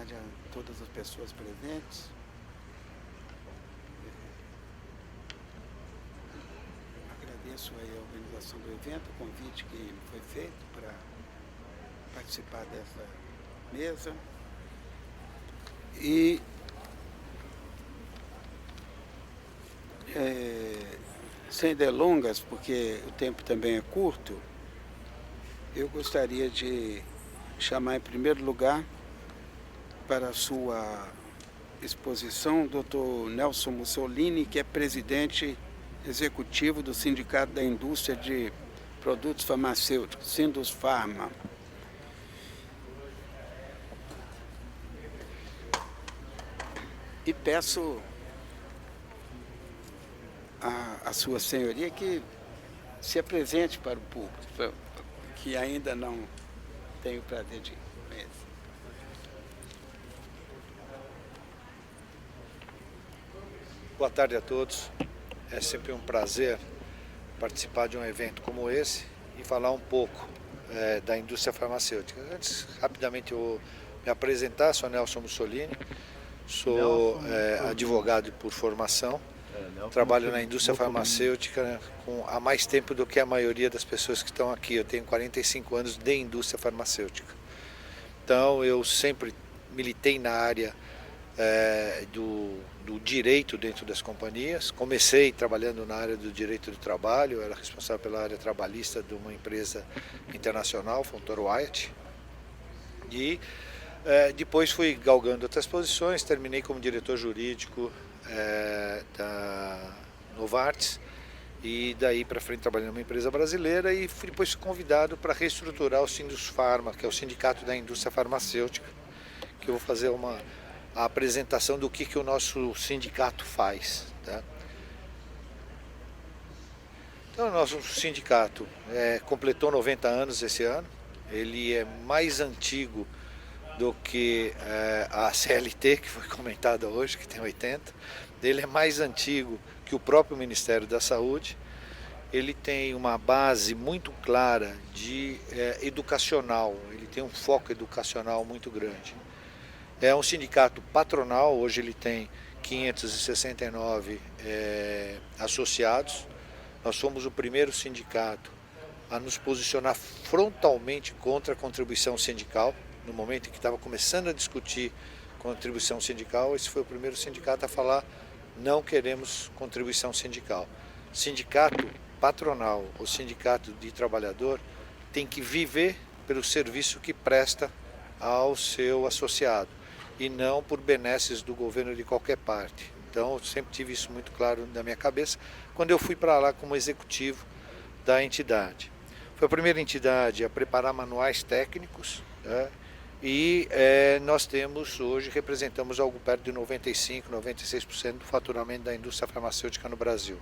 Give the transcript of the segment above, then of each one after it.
tarde a todas as pessoas presentes. Agradeço aí a organização do evento, o convite que me foi feito para participar dessa mesa. E sem delongas, porque o tempo também é curto, eu gostaria de chamar em primeiro lugar para a sua exposição o Dr. Nelson Mussolini, que é presidente executivo do Sindicato da Indústria de Produtos Farmacêuticos, Sindusfarma. E peço a sua senhoria que se apresente para o público, que ainda não tem o prazer de conhecer. Boa tarde a todos. É sempre um prazer participar de um evento como esse e falar um pouco da indústria farmacêutica. Antes, rapidamente, eu me apresentar, sou Nelson Mussolini, sou advogado por formação, trabalho na indústria farmacêutica, né, há mais tempo do que a maioria das pessoas que estão aqui. Eu tenho 45 anos de indústria farmacêutica. Então, eu sempre militei na área do direito dentro das companhias. Comecei trabalhando na área do direito do trabalho, eu era responsável pela área trabalhista de uma empresa internacional, Fontoura Wyatt, e depois fui galgando outras posições, terminei como diretor jurídico da Novartis, e daí para frente trabalhei numa empresa brasileira e depois fui convidado para reestruturar o Sindusfarma, que é o Sindicato da Indústria Farmacêutica, que eu vou fazer a apresentação do que o nosso sindicato faz. Tá? Então, o nosso sindicato completou 90 anos esse ano. Ele é mais antigo do que a CLT, que foi comentada hoje, que tem 80. Ele é mais antigo que o próprio Ministério da Saúde. Ele tem uma base muito clara de educacional, ele tem um foco educacional muito grande. É um sindicato patronal, hoje ele tem 569 associados. Nós somos o primeiro sindicato a nos posicionar frontalmente contra a contribuição sindical. No momento em que estava começando a discutir contribuição sindical, esse foi o primeiro sindicato a falar: não queremos contribuição sindical. Sindicato patronal ou sindicato de trabalhador tem que viver pelo serviço que presta ao seu associado e não por benesses do governo de qualquer parte. Então, eu sempre tive isso muito claro na minha cabeça quando eu fui para lá como executivo da entidade. Foi a primeira entidade a preparar manuais técnicos, né? E nós hoje representamos algo perto de 95%, 96% do faturamento da indústria farmacêutica no Brasil.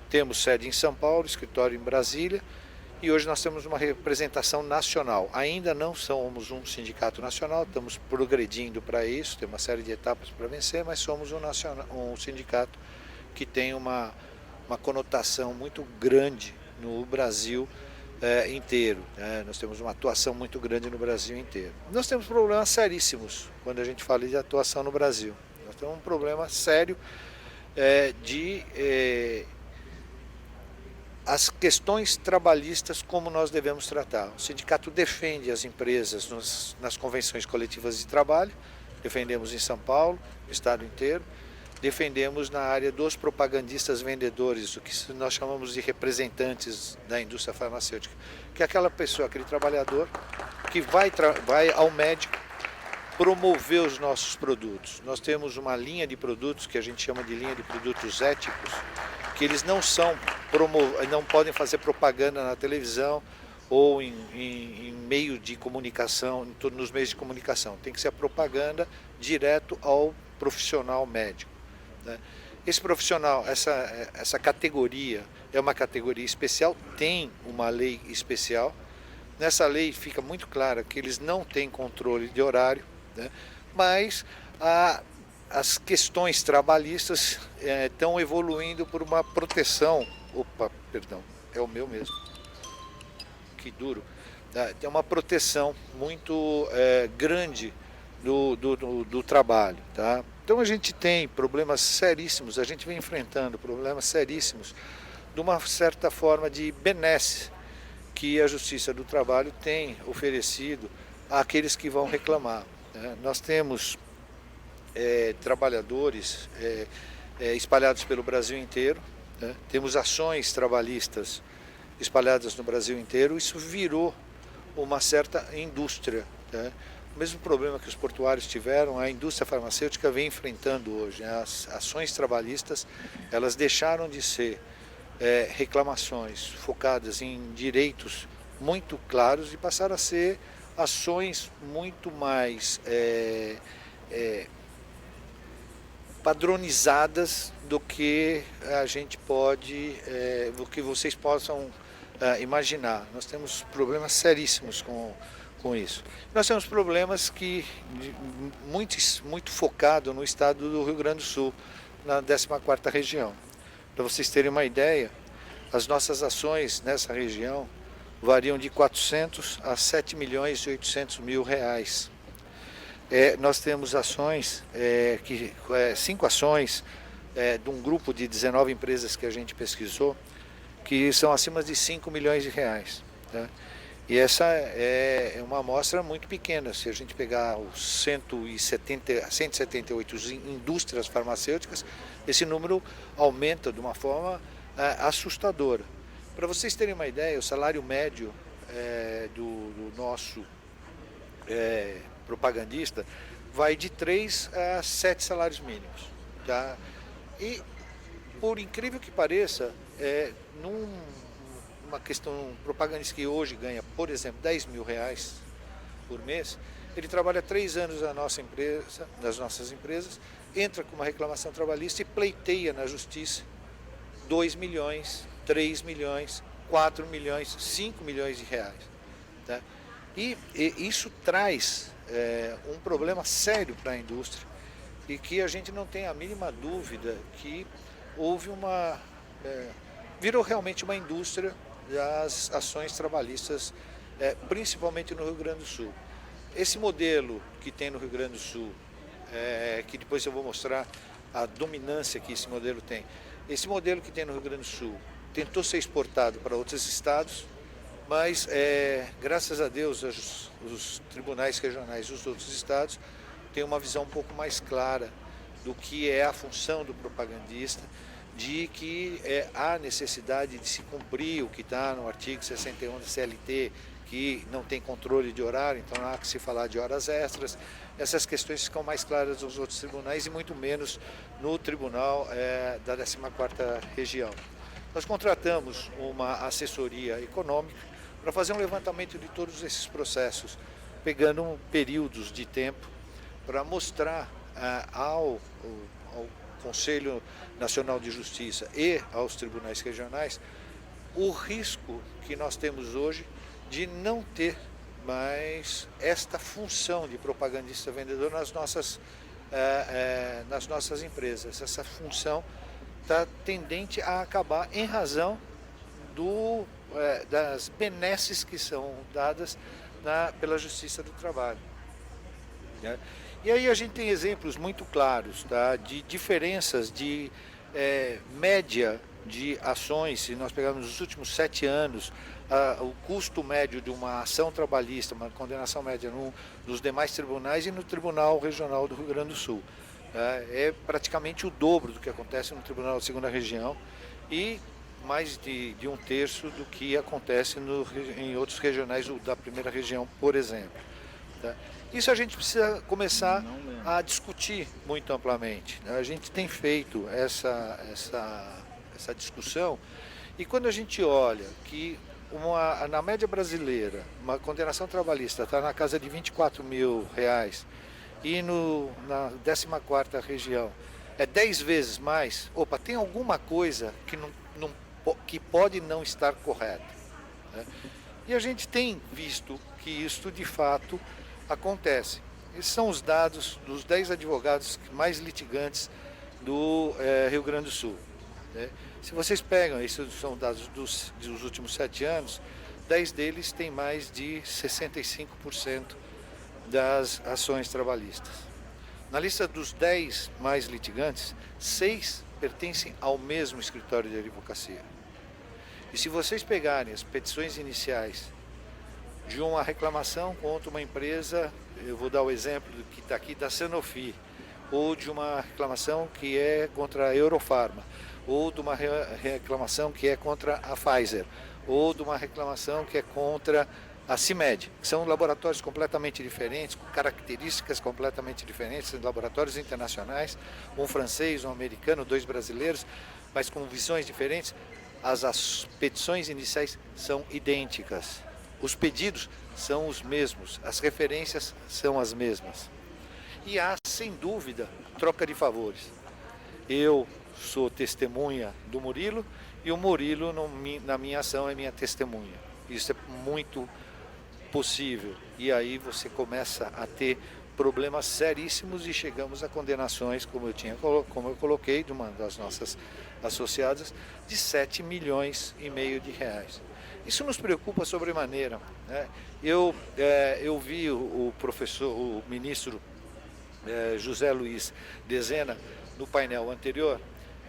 Temos sede em São Paulo, escritório em Brasília, e hoje nós temos uma representação nacional. Ainda não somos um sindicato nacional, estamos progredindo para isso, tem uma série de etapas para vencer, mas somos um sindicato que tem uma conotação muito grande no Brasil inteiro. Né? Nós temos uma atuação muito grande no Brasil inteiro. Nós temos problemas seríssimos quando a gente fala de atuação no Brasil. Nós temos um problema sério de as questões trabalhistas, como nós devemos tratar. O sindicato defende as empresas nas convenções coletivas de trabalho, defendemos em São Paulo, no estado inteiro, defendemos na área dos propagandistas vendedores, o que nós chamamos de representantes da indústria farmacêutica, que é aquela pessoa, aquele trabalhador que vai ao médico promover os nossos produtos. Nós temos uma linha de produtos que a gente chama de linha de produtos éticos, que eles não podem fazer propaganda na televisão ou em meio de comunicação, nos meios de comunicação. Tem que ser a propaganda direto ao profissional médico. Né? Esse profissional, essa categoria é uma categoria especial, tem uma lei especial. Nessa lei fica muito claro que eles não têm controle de horário, né? Mas as questões trabalhistas estão evoluindo por uma proteção. Opa, perdão, é o meu mesmo. Que duro. Tem uma proteção muito grande do trabalho. Tá? Então a gente tem problemas seríssimos, a gente vem enfrentando problemas seríssimos de uma certa forma de benesse que a Justiça do Trabalho tem oferecido àqueles que vão reclamar. Né? Nós temos trabalhadores espalhados pelo Brasil inteiro, né? Temos ações trabalhistas espalhadas no Brasil inteiro, isso virou uma certa indústria. Né? O mesmo problema que os portuários tiveram, a indústria farmacêutica vem enfrentando hoje. As ações trabalhistas, elas deixaram de ser reclamações focadas em direitos muito claros e passaram a ser ações muito mais padronizadas do que a gente pode, do que vocês possam imaginar. Nós temos problemas seríssimos com isso. Nós temos problemas que muito focado no estado do Rio Grande do Sul, na 14ª região. Para vocês terem uma ideia, as nossas ações nessa região variam de 400 a 7 milhões e 800 mil reais. Nós temos ações, 5 ações de um grupo de 19 empresas que a gente pesquisou, que são acima de 5 milhões de reais. Tá? E essa é uma amostra muito pequena. Se a gente pegar os 178 indústrias farmacêuticas, esse número aumenta de uma forma assustadora. Para vocês terem uma ideia, o salário médio do nosso propagandista vai de 3 a 7 salários mínimos. Tá? E, por incrível que pareça, uma questão propagandista que hoje ganha, por exemplo, 10 mil reais por mês, ele trabalha 3 anos na nossa empresa, nas nossas empresas, entra com uma reclamação trabalhista e pleiteia na justiça 2 milhões, 3 milhões, 4 milhões, 5 milhões de reais. Tá? E isso traz um problema sério para a indústria e que a gente não tem a mínima dúvida que houve virou realmente uma indústria das ações trabalhistas, principalmente no Rio Grande do Sul. Esse modelo que tem no Rio Grande do Sul, que depois eu vou mostrar a dominância que esse modelo tem, esse modelo que tem no Rio Grande do Sul tentou ser exportado para outros estados, mas graças a Deus os tribunais regionais dos outros estados têm uma visão um pouco mais clara do que é a função do propagandista, de que há necessidade de se cumprir o que está no artigo 61 da CLT, que não tem controle de horário, então não há que se falar de horas extras. Essas questões ficam mais claras nos outros tribunais e muito menos no tribunal da 14ª região. Nós contratamos uma assessoria econômica para fazer um levantamento de todos esses processos, pegando períodos de tempo para mostrar ao Conselho Nacional de Justiça e aos tribunais regionais o risco que nós temos hoje de não ter mais esta função de propagandista vendedor nas nossas empresas. Essa função está tendente a acabar em razão das benesses que são dadas pela Justiça do Trabalho. Né? E aí a gente tem exemplos muito claros, tá, de diferenças de média de ações. Se nós pegarmos os últimos 7 anos, o custo médio de uma ação trabalhista, uma condenação média nos demais tribunais e no Tribunal Regional do Rio Grande do Sul. É praticamente o dobro do que acontece no Tribunal da 2ª Região e mais de 1/3 do que acontece em outros regionais da 1ª Região, por exemplo. Tá? Isso a gente precisa começar a discutir muito amplamente. A gente tem feito essa discussão e quando a gente olha que na média brasileira uma condenação trabalhista está na casa de 24 mil reais e na 14ª região é 10 vezes mais, tem alguma coisa que pode não estar correta. Né? E a gente tem visto que isso de fato acontece. Esses são os dados dos 10 advogados mais litigantes do Rio Grande do Sul. Né? Se vocês pegam, esses são dados dos últimos 7 anos, 10 deles têm mais de 65% das ações trabalhistas. Na lista dos 10 mais litigantes, 6 pertencem ao mesmo escritório de advocacia. E se vocês pegarem as petições iniciais de uma reclamação contra uma empresa, eu vou dar o exemplo do que está aqui da Sanofi, ou de uma reclamação que é contra a Eurofarma, ou de uma reclamação que é contra a Pfizer, ou de uma reclamação que é contra a CIMED, que são laboratórios completamente diferentes, com características completamente diferentes, laboratórios internacionais, um francês, um americano, 2 brasileiros, mas com visões diferentes. As petições iniciais são idênticas, os pedidos são os mesmos, as referências são as mesmas. E há, sem dúvida, troca de favores. Eu sou testemunha do Murilo e o Murilo, na minha ação, é minha testemunha. Isso é muito possível. E aí você começa a ter problemas seríssimos e chegamos a condenações, como eu coloquei, de uma das nossas associadas, de 7,5 milhões de reais. Isso nos preocupa sobremaneira, né? Eu vi o ministro José Luiz Dezena, no painel anterior,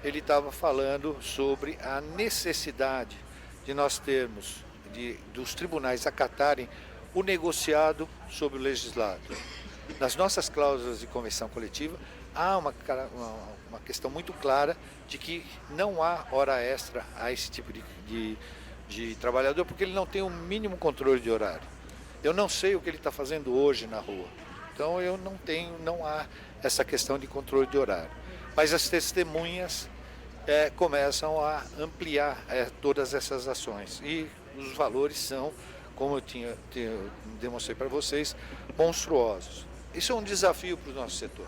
ele estava falando sobre a necessidade de nós termos, dos tribunais acatarem o negociado sobre o legislado. Nas nossas cláusulas de convenção coletiva, há uma questão muito clara de que não há hora extra a esse tipo de trabalhador, porque ele não tem o mínimo controle de horário. Eu não sei o que ele está fazendo hoje na rua, então não há essa questão de controle de horário. Mas as testemunhas começam a ampliar todas essas ações e os valores são, como eu demonstrei para vocês, monstruosos. Isso é um desafio para o nosso setor,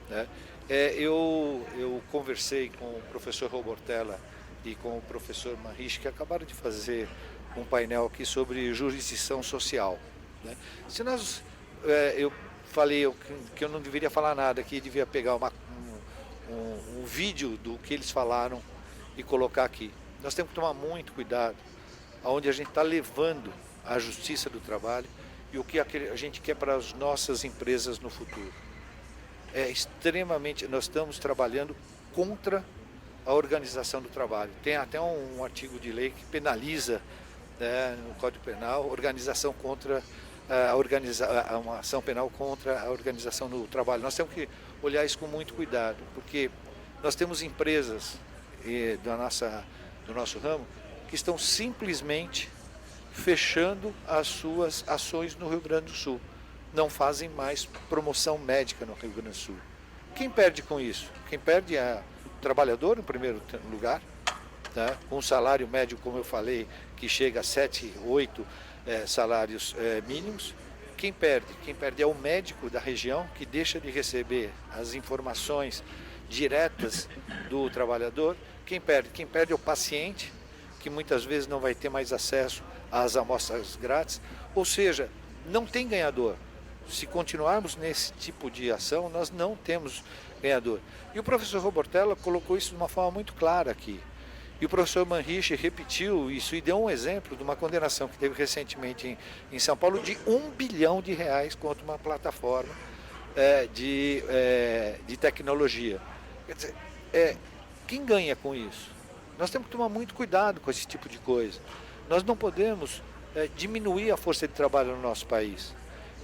né? Eu conversei com o professor Robortella e com o professor Manriche, que acabaram de fazer um painel aqui sobre jurisdição social, né? Eu falei que eu não deveria falar nada, que devia pegar um vídeo do que eles falaram e colocar aqui. Nós temos que tomar muito cuidado aonde a gente está levando a justiça do trabalho e o que a gente quer para as nossas empresas no futuro. Nós estamos trabalhando contra a organização do trabalho. Tem até um artigo de lei que penaliza, né, no Código Penal, organização contra uma ação penal contra a organização do trabalho. Nós temos que olhar isso com muito cuidado, porque nós temos empresas do nosso ramo que estão simplesmente fechando as suas ações no Rio Grande do Sul. Não fazem mais promoção médica no Rio Grande do Sul. Quem perde com isso? Quem perde é o trabalhador, em primeiro lugar, tá? Com um salário médio, como eu falei, que chega a 7, 8 salários mínimos. Quem perde? Quem perde é o médico da região, que deixa de receber as informações diretas do trabalhador. Quem perde? Quem perde é o paciente, que muitas vezes não vai ter mais acesso às amostras grátis. Ou seja, não tem ganhador. Se continuarmos nesse tipo de ação, nós não temos ganhador. E o professor Robortella colocou isso de uma forma muito clara aqui. E o professor Manriche repetiu isso e deu um exemplo de uma condenação que teve recentemente em São Paulo de R$1 bilhão contra uma plataforma de tecnologia. Quer dizer, quem ganha com isso? Nós temos que tomar muito cuidado com esse tipo de coisa. Nós não podemos diminuir a força de trabalho no nosso país.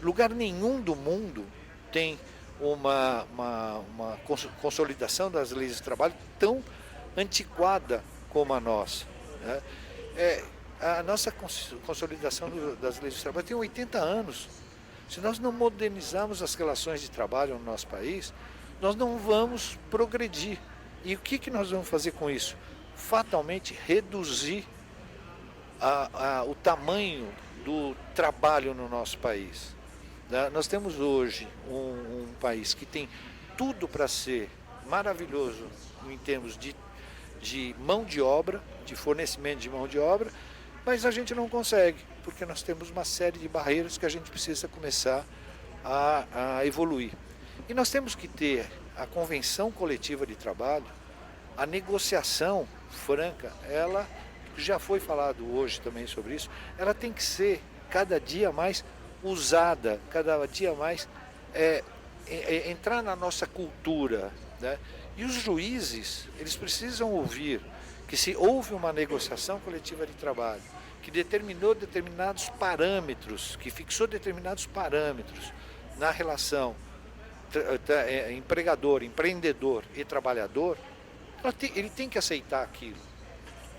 Lugar nenhum do mundo tem uma consolidação das leis de trabalho tão antiquada como a nossa, né? A nossa consolidação das leis de trabalho tem 80 anos. Se nós não modernizarmos as relações de trabalho no nosso país, nós não vamos progredir. E o que nós vamos fazer com isso? Fatalmente reduzir o tamanho do trabalho no nosso país. Nós temos hoje um país que tem tudo para ser maravilhoso em termos de mão de obra, de fornecimento de mão de obra, mas a gente não consegue, porque nós temos uma série de barreiras que a gente precisa começar a evoluir. E nós temos que ter a convenção coletiva de trabalho, a negociação franca, ela já foi falado hoje também sobre isso, ela tem que ser cada dia mais usada cada dia mais, entrar na nossa cultura, né? E os juízes, eles precisam ouvir que se houve uma negociação coletiva de trabalho, que determinou determinados parâmetros, que fixou determinados parâmetros na relação empregador, empreendedor e trabalhador, ele tem que aceitar aquilo.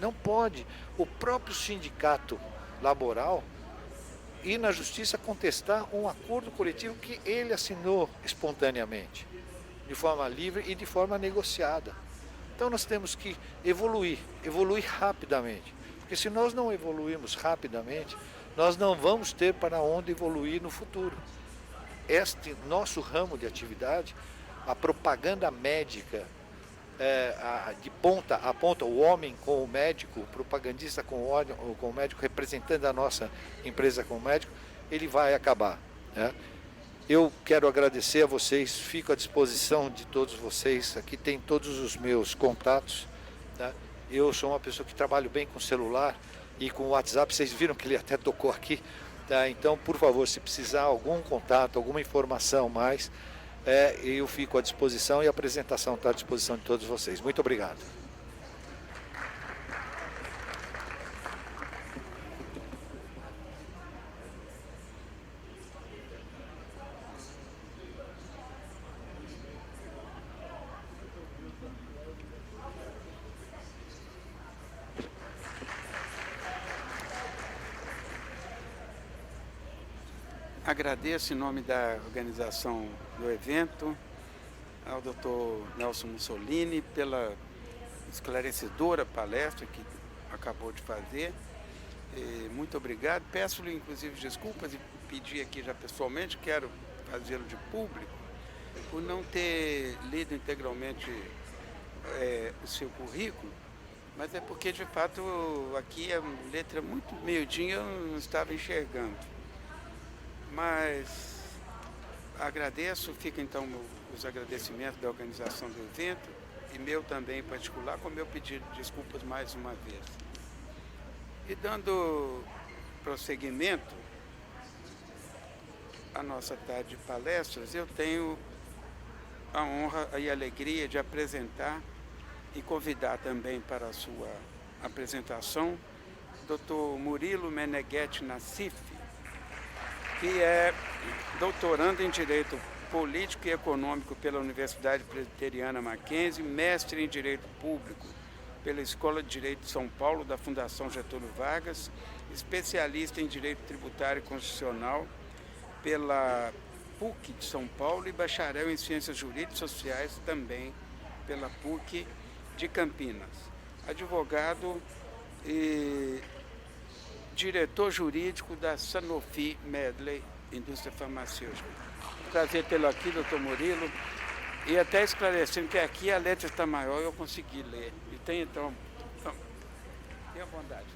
Não pode o próprio sindicato laboral ir na justiça contestar um acordo coletivo que ele assinou espontaneamente, de forma livre e de forma negociada. Então nós temos que evoluir rapidamente, porque se nós não evoluirmos rapidamente, nós não vamos ter para onde evoluir no futuro. Este nosso ramo de atividade, a propaganda médica, de ponta a ponta, o homem com o médico, o propagandista com o médico, representando a nossa empresa com o médico, ele vai acabar, né? Eu quero agradecer a vocês, fico à disposição de todos vocês, aqui tem todos os meus contatos, tá? Eu sou uma pessoa que trabalho bem com celular e com o WhatsApp, vocês viram que ele até tocou aqui, tá? Então, por favor, se precisar algum contato, alguma informação mais, eu fico à disposição e a apresentação está à disposição de todos vocês. Muito obrigado. Agradeço em nome da organização do evento ao Dr. Nelson Mussolini pela esclarecedora palestra que acabou de fazer. Muito obrigado. Peço-lhe inclusive desculpas e pedir aqui já pessoalmente, quero fazê-lo de público, por não ter lido integralmente o seu currículo, mas é porque de fato aqui a letra muito miudinha eu não estava enxergando. Mas agradeço, fica então os agradecimentos da organização do evento e meu também em particular, com meu pedido de desculpas mais uma vez. E dando prosseguimento à nossa tarde de palestras, eu tenho a honra e a alegria de apresentar e convidar também para a sua apresentação Dr. Murilo Meneghetti Nassif, que é doutorando em Direito Político e Econômico pela Universidade Presbiteriana Mackenzie, mestre em Direito Público pela Escola de Direito de São Paulo, da Fundação Getúlio Vargas, especialista em Direito Tributário e Constitucional pela PUC de São Paulo e bacharel em Ciências Jurídicas e Sociais também pela PUC de Campinas. Advogado e diretor jurídico da Sanofi Medley, indústria farmacêutica. Prazer tê-lo aqui, doutor Murilo. E até esclarecendo que aqui a letra está maior, eu consegui ler. E tem então tenha bondade.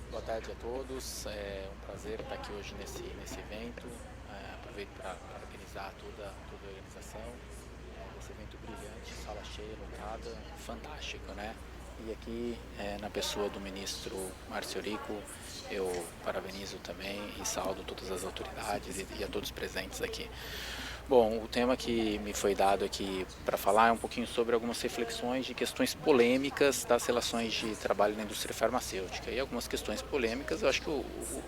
Boa tarde a todos, é um prazer estar aqui hoje nesse evento. Aproveito para parabenizar toda a organização. Esse evento brilhante, sala cheia, lotada, fantástico, né? E aqui, na pessoa do ministro Márcio Rico, eu parabenizo também e saúdo todas as autoridades e a todos presentes aqui. Bom, o tema que me foi dado aqui para falar é um pouquinho sobre algumas reflexões de questões polêmicas das relações de trabalho na indústria farmacêutica. E algumas questões polêmicas eu acho que o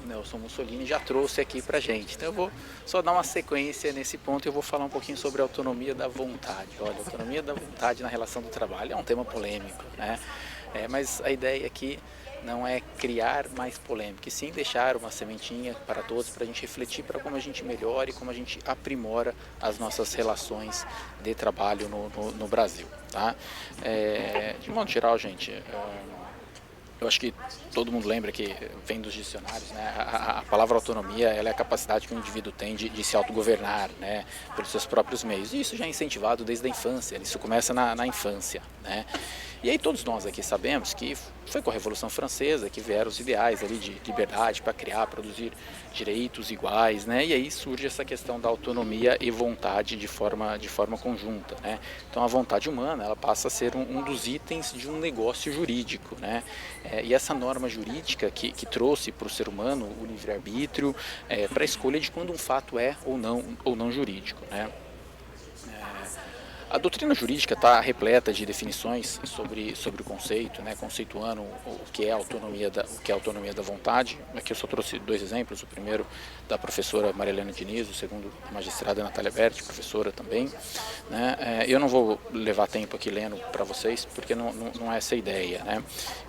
Nelson Mussolini já trouxe aqui para a gente. Então eu vou só dar uma sequência nesse ponto e eu vou falar um pouquinho sobre a autonomia da vontade. Olha, a autonomia da vontade na relação do trabalho é um tema polêmico, né? Mas a ideia aqui não é criar mais polêmica, e sim deixar uma sementinha para todos, para a gente refletir para como a gente melhora e como a gente aprimora as nossas relações de trabalho no Brasil, tá? De modo geral, gente, eu acho que todo mundo lembra que vem dos dicionários, né? A palavra autonomia, ela é a capacidade que o indivíduo tem de se autogovernar, né? Pelos seus próprios meios. E isso já é incentivado desde a infância, isso começa na infância, né? E aí todos nós aqui sabemos que Foi com a Revolução Francesa que vieram os ideais ali de liberdade para criar, produzir direitos iguais, né? E aí surge essa questão da autonomia e vontade de forma conjunta, né? Então a vontade humana, ela passa a ser um dos itens de um negócio jurídico, né? E essa norma jurídica que trouxe para o ser humano o livre-arbítrio para a escolha de quando um fato é ou não jurídico, né? A doutrina jurídica está repleta de definições sobre o conceito, né, conceituando o que é a autonomia da vontade. Aqui eu só trouxe 2 exemplos, o primeiro da professora Maria Helena Diniz, o segundo da magistrada Natália Berti, professora também. Né. Eu não vou levar tempo aqui lendo para vocês, porque não é essa a ideia. Né.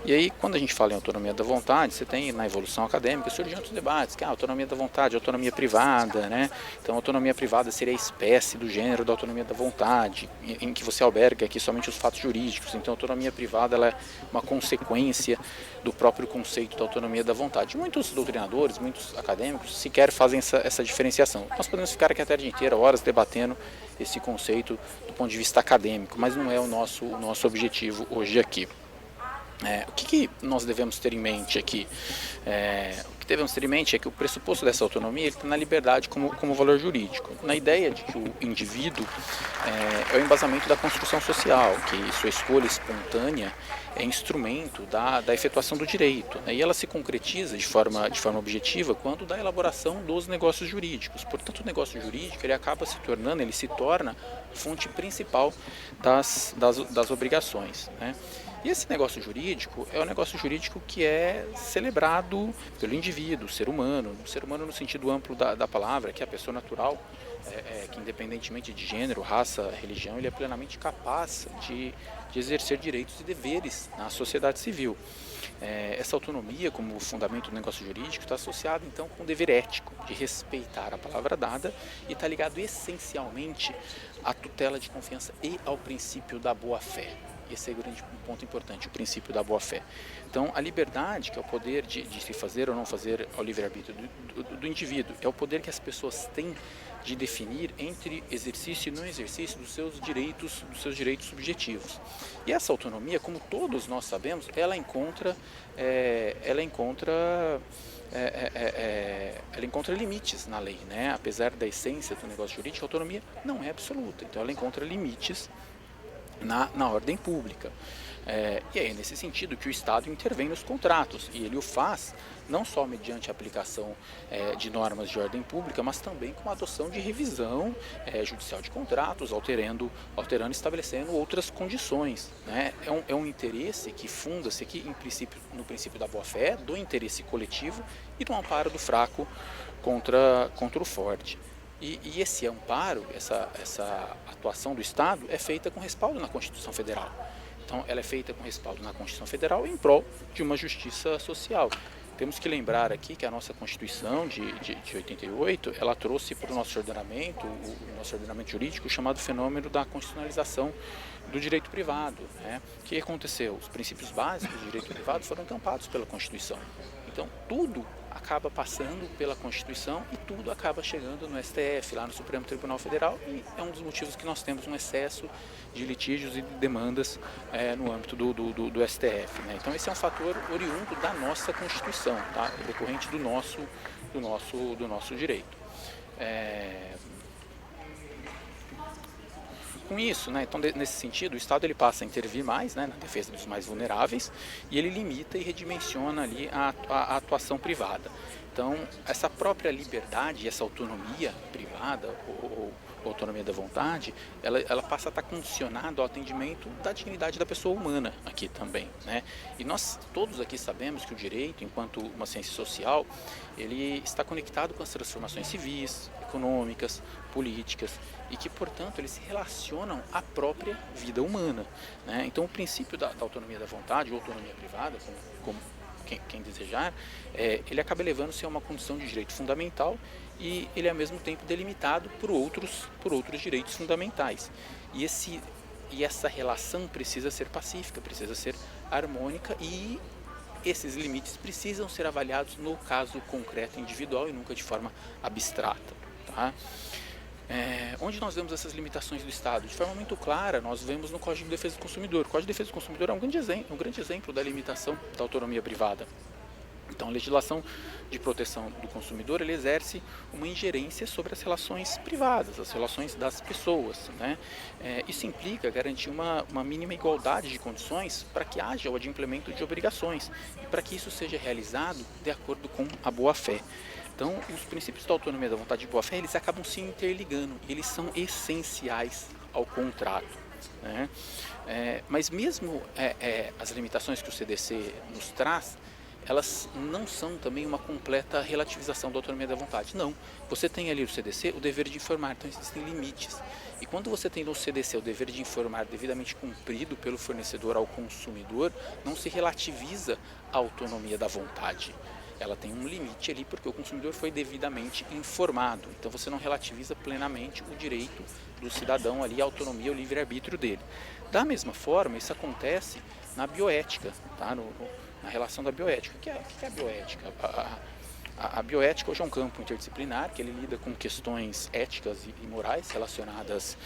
E aí, quando a gente fala em autonomia da vontade, você tem na evolução acadêmica, surgem outros debates, que a autonomia da vontade, autonomia privada, né. Então a autonomia privada seria a espécie do gênero da autonomia da vontade, em que você alberga aqui somente os fatos jurídicos. Então a autonomia privada ela é uma consequência do próprio conceito da autonomia da vontade. Muitos doutrinadores, muitos acadêmicos sequer fazem essa diferenciação. Nós podemos ficar aqui a tarde inteira, horas, debatendo esse conceito do ponto de vista acadêmico, mas não é o nosso objetivo hoje aqui. O que nós devemos ter em mente aqui? O que devemos ter em mente é que o pressuposto dessa autonomia está na liberdade como valor jurídico, na ideia de que o indivíduo é o embasamento da construção social, que sua escolha espontânea é instrumento da efetuação do direito, né? E ela se concretiza de forma objetiva quando da elaboração dos negócios jurídicos. Portanto, o negócio jurídico ele se torna fonte principal das obrigações, né? E esse negócio jurídico é um negócio jurídico que é celebrado pelo indivíduo, o ser humano no sentido amplo da palavra, que é a pessoa natural, que independentemente de gênero, raça, religião, ele é plenamente capaz de exercer direitos e deveres na sociedade civil. Essa autonomia como fundamento do negócio jurídico está associada então com o dever ético de respeitar a palavra dada e está ligado essencialmente à tutela de confiança e ao princípio da boa-fé. Esse é um ponto importante, o princípio da boa-fé. Então, a liberdade, que é o poder de se fazer ou não fazer ao livre-arbítrio do indivíduo, é o poder que as pessoas têm de definir entre exercício e não exercício dos seus direitos subjetivos. E essa autonomia, como todos nós sabemos, ela encontra limites na lei, né? Apesar da essência do negócio jurídico, a autonomia não é absoluta, então ela encontra limites na ordem pública. E é nesse sentido que o Estado intervém nos contratos, e ele o faz não só mediante a aplicação de normas de ordem pública, mas também com a adoção de revisão judicial de contratos, alterando e estabelecendo outras condições. Né? É um interesse que funda-se aqui no princípio da boa-fé, do interesse coletivo e do amparo do fraco contra o forte. E esse amparo, essa atuação do Estado é feita com respaldo na Constituição Federal. Então, ela é feita com respaldo na Constituição Federal em prol de uma justiça social. Temos que lembrar aqui que a nossa Constituição de 88, ela trouxe para o nosso ordenamento jurídico, o chamado fenômeno da constitucionalização do direito privado. Né? O que aconteceu? Os princípios básicos do direito privado foram encampados pela Constituição. Então, tudo acaba passando pela Constituição e tudo acaba chegando no STF, lá no Supremo Tribunal Federal, e é um dos motivos que nós temos um excesso de litígios e de demandas no âmbito do STF. Né? Então esse é um fator oriundo da nossa Constituição, tá? Decorrente do nosso direito. Com isso, né, então nesse sentido, o Estado ele passa a intervir mais, né, na defesa dos mais vulneráveis, e ele limita e redimensiona ali a atuação privada. Então, essa própria liberdade, essa autonomia privada ou autonomia da vontade, ela passa a estar condicionada ao atendimento da dignidade da pessoa humana aqui também, né? E nós todos aqui sabemos que o direito, enquanto uma ciência social, ele está conectado com as transformações civis, econômicas, políticas, e que, portanto, eles se relacionam à própria vida humana, né? Então, o princípio da autonomia da vontade, ou autonomia privada, como quem desejar, ele acaba elevando-se a uma condição de direito fundamental e ele é ao mesmo tempo delimitado por outros direitos fundamentais. E essa relação precisa ser pacífica, precisa ser harmônica, e esses limites precisam ser avaliados no caso concreto individual e nunca de forma abstrata. Tá? Onde nós vemos essas limitações do Estado? De forma muito clara, nós vemos no Código de Defesa do Consumidor. O Código de Defesa do Consumidor é um grande exemplo da limitação da autonomia privada. Então, a legislação de proteção do consumidor, ele exerce uma ingerência sobre as relações privadas, as relações das pessoas, né? Isso implica garantir uma mínima igualdade de condições para que haja o adimplemento de obrigações e para que isso seja realizado de acordo com a boa-fé. Então, os princípios da autonomia da vontade de boa-fé, eles acabam se interligando, eles são essenciais ao contrato, né? Mas mesmo as limitações que o CDC nos traz, elas não são também uma completa relativização da autonomia da vontade. Não. Você tem ali no CDC o dever de informar, então existem limites. E quando você tem no CDC o dever de informar devidamente cumprido pelo fornecedor ao consumidor, não se relativiza a autonomia da vontade. Ela tem um limite ali porque o consumidor foi devidamente informado. Então você não relativiza plenamente o direito do cidadão ali, a autonomia, o livre-arbítrio dele. Da mesma forma, isso acontece na bioética, tá? Na relação da bioética. O que é a bioética? A bioética hoje é um campo interdisciplinar que ele lida com questões éticas e morais relacionadas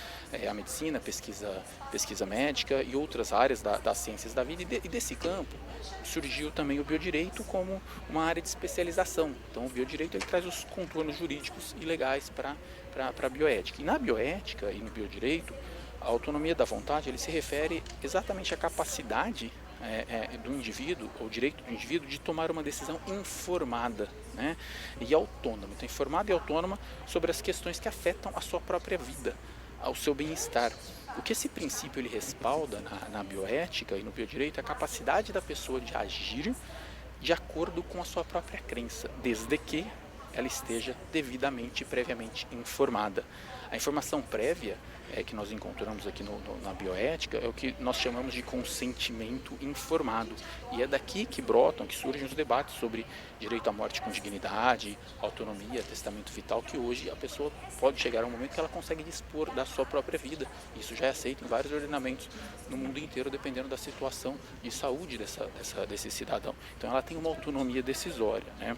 à medicina, pesquisa médica e outras áreas das ciências da vida. E desse campo surgiu também o biodireito como uma área de especialização. Então o biodireito ele traz os contornos jurídicos e legais para a bioética. E na bioética e no biodireito, a autonomia da vontade ele se refere exatamente à capacidade do indivíduo, ou direito do indivíduo, de tomar uma decisão informada, né, e autônoma. Então, informada e autônoma sobre as questões que afetam a sua própria vida, ao seu bem-estar. O que esse princípio ele respalda na bioética e no biodireito é a capacidade da pessoa de agir de acordo com a sua própria crença, desde que ela esteja devidamente e previamente informada. A informação prévia que nós encontramos aqui na bioética é o que nós chamamos de consentimento informado. E é daqui que brotam, que surgem os debates sobre direito à morte com dignidade, autonomia, testamento vital, que hoje a pessoa pode chegar a um momento que ela consegue dispor da sua própria vida. Isso já é aceito em vários ordenamentos no mundo inteiro, dependendo da situação de saúde desse cidadão. Então ela tem uma autonomia decisória, né?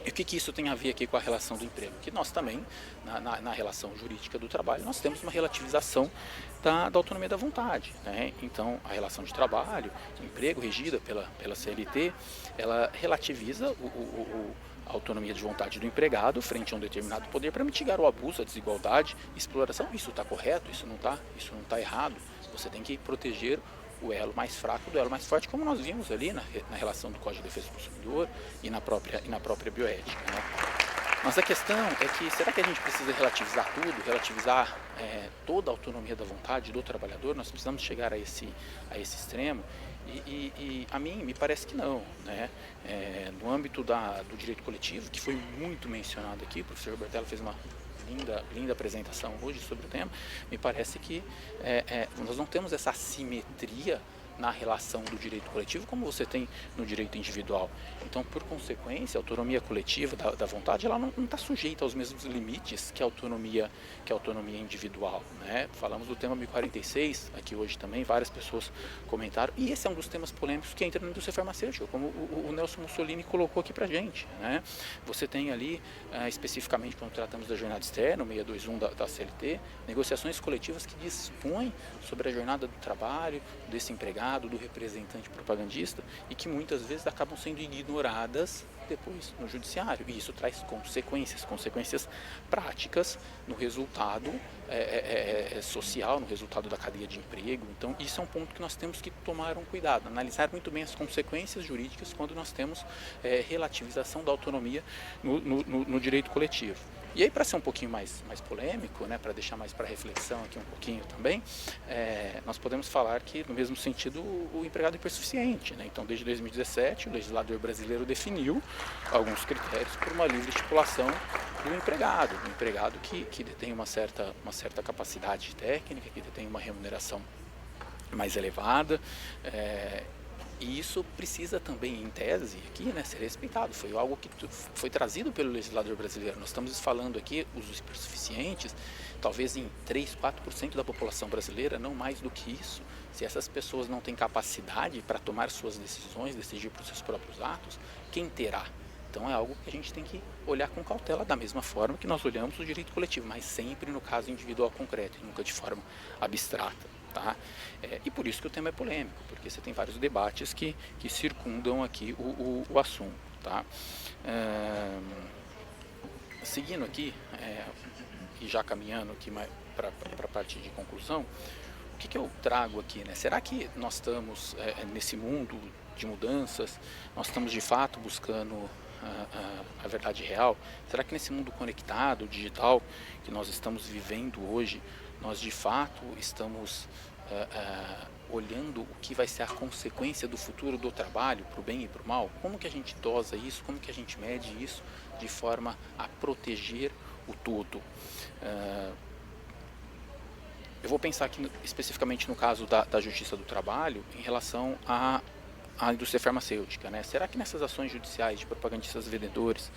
E o que isso tem a ver aqui com a relação do emprego? Que nós também, na relação jurídica do trabalho, nós temos uma relativização da autonomia da vontade, né? Então, a relação de trabalho, emprego regida pela CLT, ela relativiza a autonomia de vontade do empregado frente a um determinado poder para mitigar o abuso, a desigualdade, exploração. Isso está correto? Isso não está errado. Você tem que proteger o elo mais fraco do elo mais forte, como nós vimos ali na relação do Código de Defesa do Consumidor e na própria bioética, né? Mas a questão é que, será que a gente precisa relativizar tudo, relativizar toda a autonomia da vontade do trabalhador? Nós precisamos chegar a esse extremo? E a mim me parece que não, né? No âmbito do direito coletivo, que foi muito mencionado aqui, o professor Bertella fez uma linda apresentação hoje sobre o tema, me parece que nós não temos essa assimetria na relação do direito coletivo como você tem no direito individual. Então, por consequência, a autonomia coletiva da vontade, ela não está sujeita aos mesmos limites que a autonomia individual, né? Falamos do tema 1046 aqui hoje também, várias pessoas comentaram, e esse é um dos temas polêmicos que entra na indústria farmacêutica, como o Nelson Mussolini colocou aqui pra gente, né? Você tem ali, especificamente quando tratamos da jornada externa, o 621 da CLT, negociações coletivas que dispõem sobre a jornada do trabalho, desse empregado, do representante propagandista, e que muitas vezes acabam sendo ignoradas depois no judiciário, e isso traz consequências práticas no resultado social, no resultado da cadeia de emprego. Então isso é um ponto que nós temos que tomar um cuidado, analisar muito bem as consequências jurídicas quando nós temos relativização da autonomia no direito coletivo. E aí, para ser um pouquinho mais polêmico, né, para deixar mais para reflexão aqui um pouquinho também, nós podemos falar que, no mesmo sentido, o empregado é hipersuficiente, né? Então, desde 2017, o legislador brasileiro definiu alguns critérios para uma livre estipulação do empregado que detém uma certa capacidade técnica, que detém uma remuneração mais elevada, e isso precisa também, em tese, aqui, né, ser respeitado. Foi algo que foi trazido pelo legislador brasileiro. Nós estamos falando aqui, os hipersuficientes, talvez em 3, 4% da população brasileira, não mais do que isso. Se essas pessoas não têm capacidade para tomar suas decisões, decidir por seus próprios atos, quem terá? Então é algo que a gente tem que olhar com cautela, da mesma forma que nós olhamos o direito coletivo, mas sempre no caso individual concreto, e nunca de forma abstrata. Tá? E por isso que o tema é polêmico, porque você tem vários debates que circundam aqui o assunto. Tá? Seguindo aqui, e já caminhando aqui para a parte de conclusão, o que eu trago aqui, né? Será que nós estamos nesse mundo de mudanças, nós estamos de fato buscando a verdade real? Será que nesse mundo conectado, digital, que nós estamos vivendo hoje, nós de fato estamos olhando o que vai ser a consequência do futuro do trabalho, para o bem e para o mal? Como que a gente dosa isso, como que a gente mede isso de forma a proteger o todo? Eu vou pensar aqui especificamente no caso da Justiça do Trabalho em relação à indústria farmacêutica, né? Será que nessas ações judiciais de propagandistas vendedores,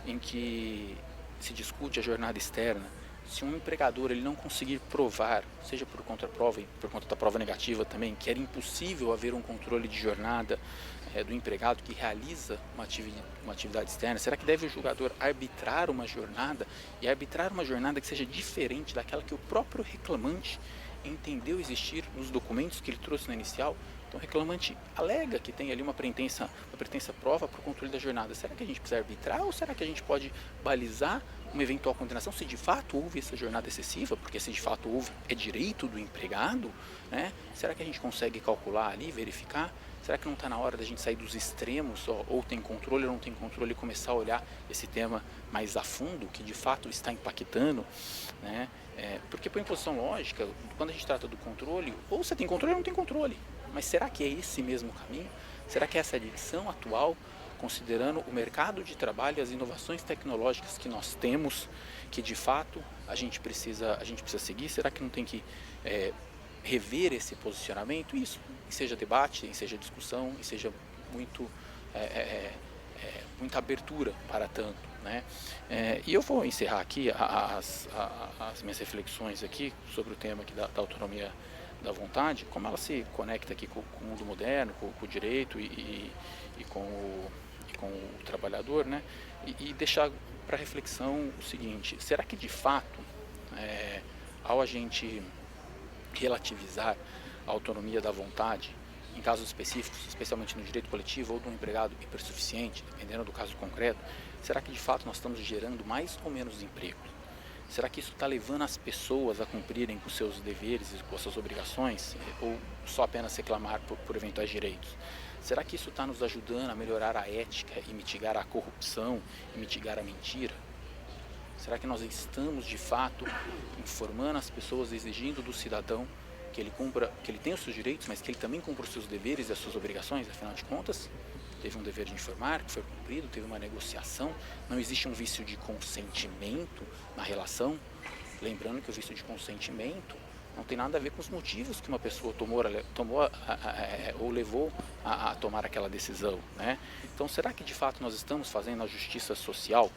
em que se discute a jornada externa, se um empregador ele não conseguir provar, seja por contraprova e por conta da prova negativa também, que era impossível haver um controle de jornada do empregado que realiza uma atividade externa, será que deve o julgador arbitrar uma jornada, e arbitrar uma jornada que seja diferente daquela que o próprio reclamante entendeu existir nos documentos que ele trouxe no inicial? Então o reclamante alega que tem ali uma pretensa prova para o controle da jornada. Será que a gente precisa arbitrar, ou será que a gente pode balizar uma eventual condenação se de fato houve essa jornada excessiva? Porque se de fato houve, é direito do empregado, né? Será que a gente consegue calcular ali, verificar? Será que não está na hora da gente sair dos extremos, ou tem controle ou não tem controle, e começar a olhar esse tema mais a fundo, que de fato está impactando, né? Porque por imposição lógica, quando a gente trata do controle, ou você tem controle ou não tem controle. Mas será que é esse mesmo caminho? Será que essa é a direção atual, considerando o mercado de trabalho e as inovações tecnológicas que nós temos, que de fato a gente precisa seguir? Será que não tem que rever esse posicionamento? Isso, e seja debate, e seja discussão, e seja muita abertura para tanto, né? E eu vou encerrar aqui as minhas reflexões aqui sobre o tema aqui da autonomia da vontade, como ela se conecta aqui com o mundo moderno, com o direito e com o trabalhador, né? E deixar para reflexão o seguinte: será que de fato, ao a gente relativizar a autonomia da vontade em casos específicos, especialmente no direito coletivo, ou de um empregado hipersuficiente, dependendo do caso concreto, será que de fato nós estamos gerando mais ou menos empregos? Será que isso está levando as pessoas a cumprirem com seus deveres e com suas obrigações, ou só apenas reclamar por eventuais direitos? Será que isso está nos ajudando a melhorar a ética e mitigar a corrupção e mitigar a mentira? Será que nós estamos de fato informando as pessoas, exigindo do cidadão que ele tenha os seus direitos, mas que ele também cumpra os seus deveres e as suas obrigações? Afinal de contas, teve um dever de informar, que foi cumprido, teve uma negociação, não existe um vício de consentimento na relação. Lembrando que o vício de consentimento não tem nada a ver com os motivos que uma pessoa tomou ou levou a tomar aquela decisão, né? Então, será que de fato nós estamos fazendo a justiça social?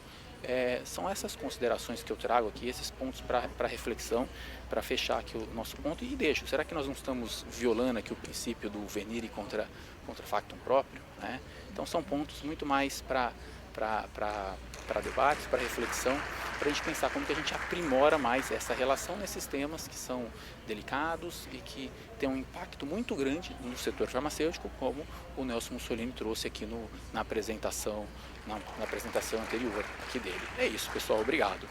São essas considerações que eu trago aqui, esses pontos para reflexão, para fechar aqui o nosso ponto. E deixo, será que nós não estamos violando aqui o princípio do venire contra factum próprio, né? Então são pontos muito mais para debates, para reflexão, para a gente pensar como que a gente aprimora mais essa relação nesses temas que são delicados e que tem um impacto muito grande no setor farmacêutico, como o Nelson Mussolini trouxe aqui na apresentação anterior aqui dele. É isso, pessoal, obrigado.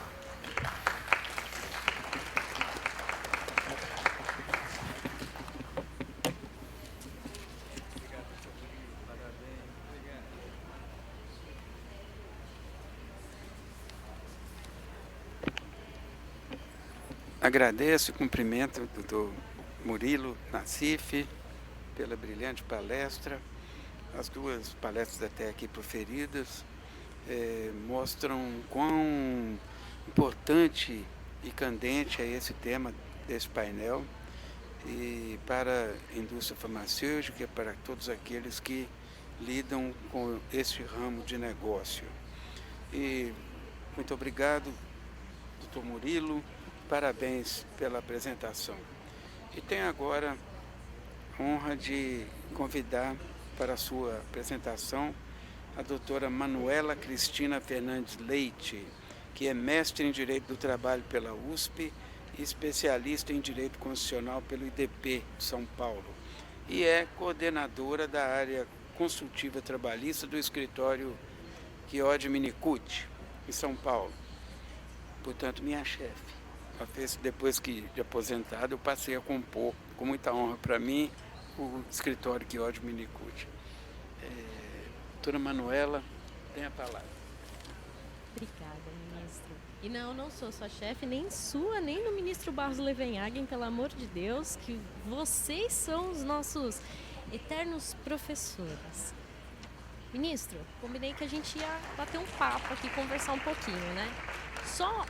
Agradeço e cumprimento o doutor Murilo Nassif pela brilhante palestra. As duas palestras até aqui proferidas mostram quão importante e candente é esse tema desse painel, e para a indústria farmacêutica, para todos aqueles que lidam com esse ramo de negócio. E muito obrigado, doutor Murilo. Parabéns pela apresentação. E tenho agora a honra de convidar para a sua apresentação a doutora Manuela Cristina Fernandes Leite, que é mestre em Direito do Trabalho pela USP e especialista em Direito Constitucional pelo IDP de São Paulo, e é coordenadora da área consultiva trabalhista do escritório Chiodi Minicucci, em São Paulo. Portanto, minha chefe. Depois de aposentado, eu passei a compor, com muita honra para mim, o escritório Chiodi Minicucci. Doutora Manuela, tem a palavra. Obrigada, ministro. E não sou sua chefe, nem sua, nem do ministro Barros Levenhagen, pelo amor de Deus, que vocês são os nossos eternos professores. Ministro, combinei que a gente ia bater um papo aqui, conversar um pouquinho, né? Só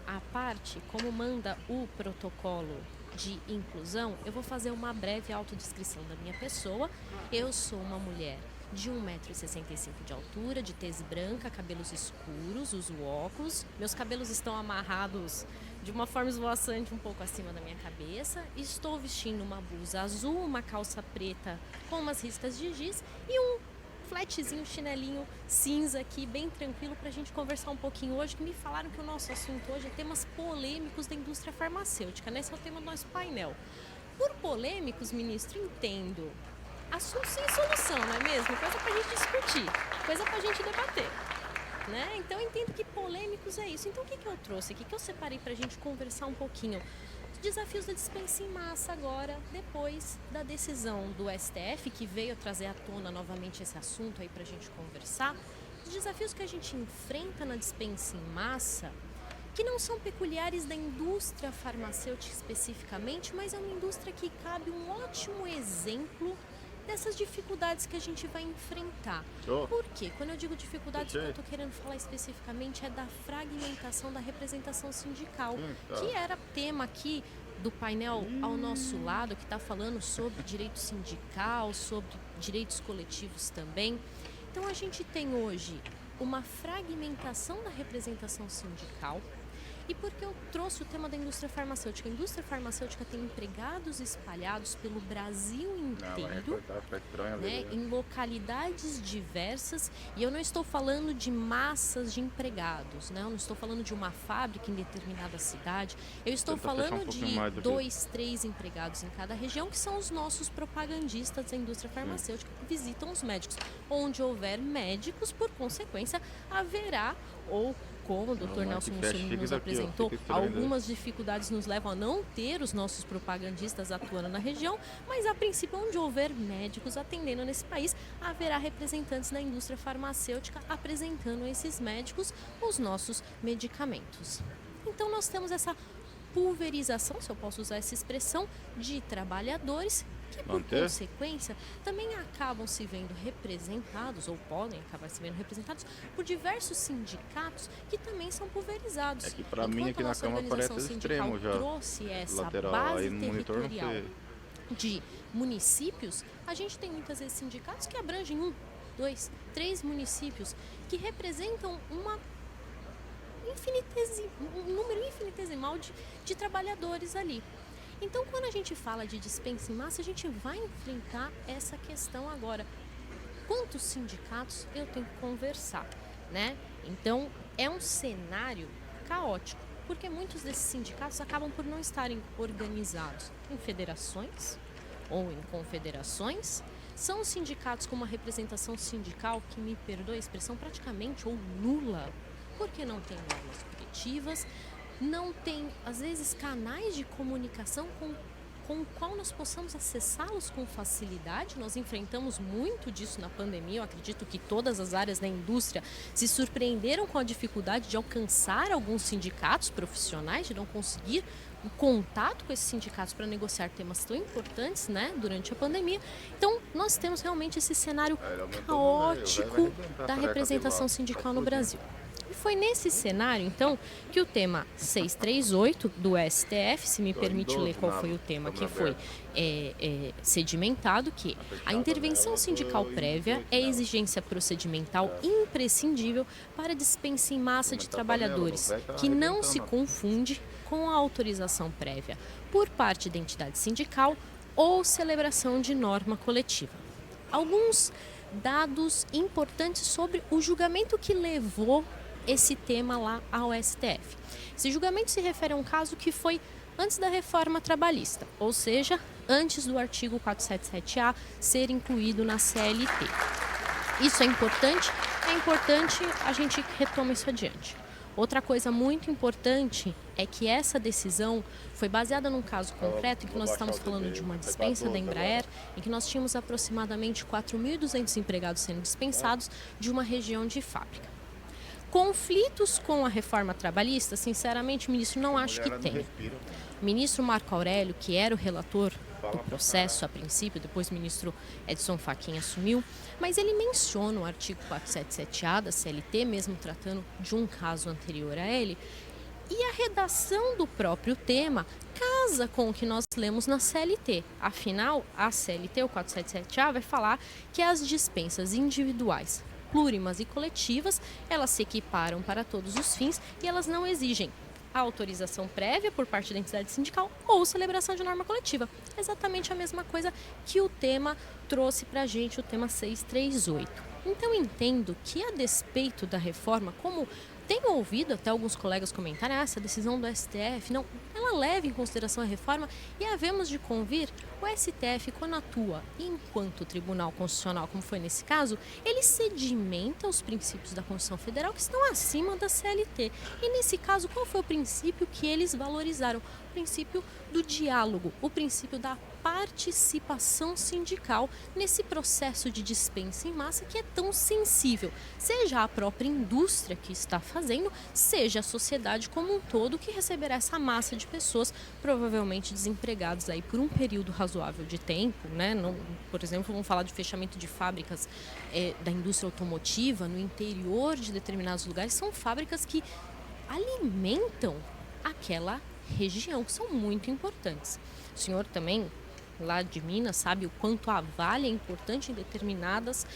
à parte, como manda o protocolo de inclusão, eu vou fazer uma breve autodescrição da minha pessoa. Eu sou uma mulher de 1,65 m de altura, de tez branca, cabelos escuros, uso óculos. Meus cabelos estão amarrados de uma forma esvoaçante um pouco acima da minha cabeça. Estou vestindo uma blusa azul, uma calça preta com umas riscas de giz e um flatzinho, chinelinho cinza aqui, bem tranquilo, para a gente conversar um pouquinho hoje, que me falaram que o nosso assunto hoje é temas polêmicos da indústria farmacêutica, né? Esse é o tema do nosso painel. Por polêmicos, ministro, entendo. Assunto sem solução, não é mesmo? Coisa para a gente discutir, coisa para a gente debater, né? Então, eu entendo que polêmicos é isso. Então, o que eu trouxe aqui? O que eu separei para a gente conversar um pouquinho? Desafios da dispensa em massa agora, depois da decisão do STF, que veio trazer à tona novamente esse assunto aí para a gente conversar. Os desafios que a gente enfrenta na dispensa em massa, que não são peculiares da indústria farmacêutica especificamente, mas é uma indústria que cabe um ótimo exemplo dessas dificuldades que a gente vai enfrentar. Por quê? Quando eu digo dificuldades, o que eu estou querendo falar especificamente é da fragmentação da representação sindical, que era tema aqui do painel ao nosso lado, que está falando sobre direito sindical, sobre direitos coletivos também. Então, a gente tem hoje uma fragmentação da representação sindical. E por que eu trouxe o tema da indústria farmacêutica? A indústria farmacêutica tem empregados espalhados pelo Brasil inteiro, né, em localidades diversas. E eu não estou falando de massas de empregados, né? Eu não estou falando de uma fábrica em determinada cidade. Eu estou falando de 2, 3 empregados em cada região, que são os nossos propagandistas da indústria farmacêutica, que visitam os médicos. Onde houver médicos, por consequência, haverá como o Dr. Nelson Mussolini nos apresentou, algumas dificuldades nos levam a não ter os nossos propagandistas atuando na região, mas a princípio, onde houver médicos atendendo nesse país, haverá representantes da indústria farmacêutica apresentando a esses médicos os nossos medicamentos. Então, nós temos essa pulverização, se eu posso usar essa expressão, de trabalhadores que, por consequência, também acabam se vendo representados, ou podem acabar se vendo representados, por diversos sindicatos que também são pulverizados. É que para mim aqui na Câmara parece extremo já. Trouxe essa lateral, base aí no territorial de municípios, a gente tem muitas vezes sindicatos que abrangem 1, 2, 3 municípios que representam um número infinitesimal de trabalhadores ali. Então, quando a gente fala de dispensa em massa, a gente vai enfrentar essa questão agora. Quantos sindicatos eu tenho que conversar, né? Então, é um cenário caótico, porque muitos desses sindicatos acabam por não estarem organizados em federações ou em confederações. São sindicatos com uma representação sindical que, me perdoe a expressão, praticamente ou nula, porque não tem normas coletivas, não tem, às vezes, canais de comunicação com o qual nós possamos acessá-los com facilidade. Nós enfrentamos muito disso na pandemia. Eu acredito que todas as áreas da indústria se surpreenderam com a dificuldade de alcançar alguns sindicatos profissionais, de não conseguir o contato com esses sindicatos para negociar temas tão importantes, né, durante a pandemia. Então, nós temos realmente esse cenário caótico da representação sindical no Brasil. E foi nesse cenário, então, que o tema 638 do STF, se me permite ler qual foi o tema que foi sedimentado, que a intervenção sindical prévia é exigência procedimental imprescindível para dispensa em massa de trabalhadores, que não se confunde com a autorização prévia por parte da entidade sindical ou celebração de norma coletiva. Alguns dados importantes sobre o julgamento que levou esse tema lá ao STF. Esse julgamento se refere a um caso que foi antes da reforma trabalhista, ou seja, antes do artigo 477-A ser incluído na CLT. Isso é importante a gente retoma isso adiante. Outra coisa muito importante é que essa decisão foi baseada num caso concreto em que nós estamos falando de uma dispensa da Embraer, em que nós tínhamos aproximadamente 4.200 empregados sendo dispensados de uma região de fábrica. Conflitos com a reforma trabalhista, sinceramente, ministro, não acho que tem. O ministro Marco Aurélio, que era o relator do processo a princípio, depois o ministro Edson Fachin assumiu, mas ele menciona o artigo 477-A da CLT, mesmo tratando de um caso anterior a ele, e a redação do próprio tema casa com o que nós lemos na CLT. Afinal, a CLT, o 477-A, vai falar que as dispensas individuais, plurimas e coletivas, elas se equiparam para todos os fins e elas não exigem a autorização prévia por parte da entidade sindical ou celebração de norma coletiva. Exatamente a mesma coisa que o tema trouxe para a gente, o tema 638. Então, entendo que, a despeito da reforma, como tenho ouvido até alguns colegas comentarem, essa decisão do STF, não, ela leva em consideração a reforma e havemos de convir, o STF, quando atua enquanto Tribunal Constitucional, como foi nesse caso, ele sedimenta os princípios da Constituição Federal que estão acima da CLT. E nesse caso, qual foi o princípio que eles valorizaram? O princípio do diálogo, o princípio da participação sindical nesse processo de dispensa em massa que é tão sensível, seja a própria indústria que está fazendo, seja a sociedade como um todo que receberá essa massa de pessoas provavelmente desempregadas aí por um período razoável de tempo, né? Não, por exemplo, vamos falar de fechamento de fábricas da indústria automotiva no interior de determinados lugares, são fábricas que alimentam aquela região, que são muito importantes. O senhor também, lá de Minas, sabe o quanto a Vale é importante em determinadas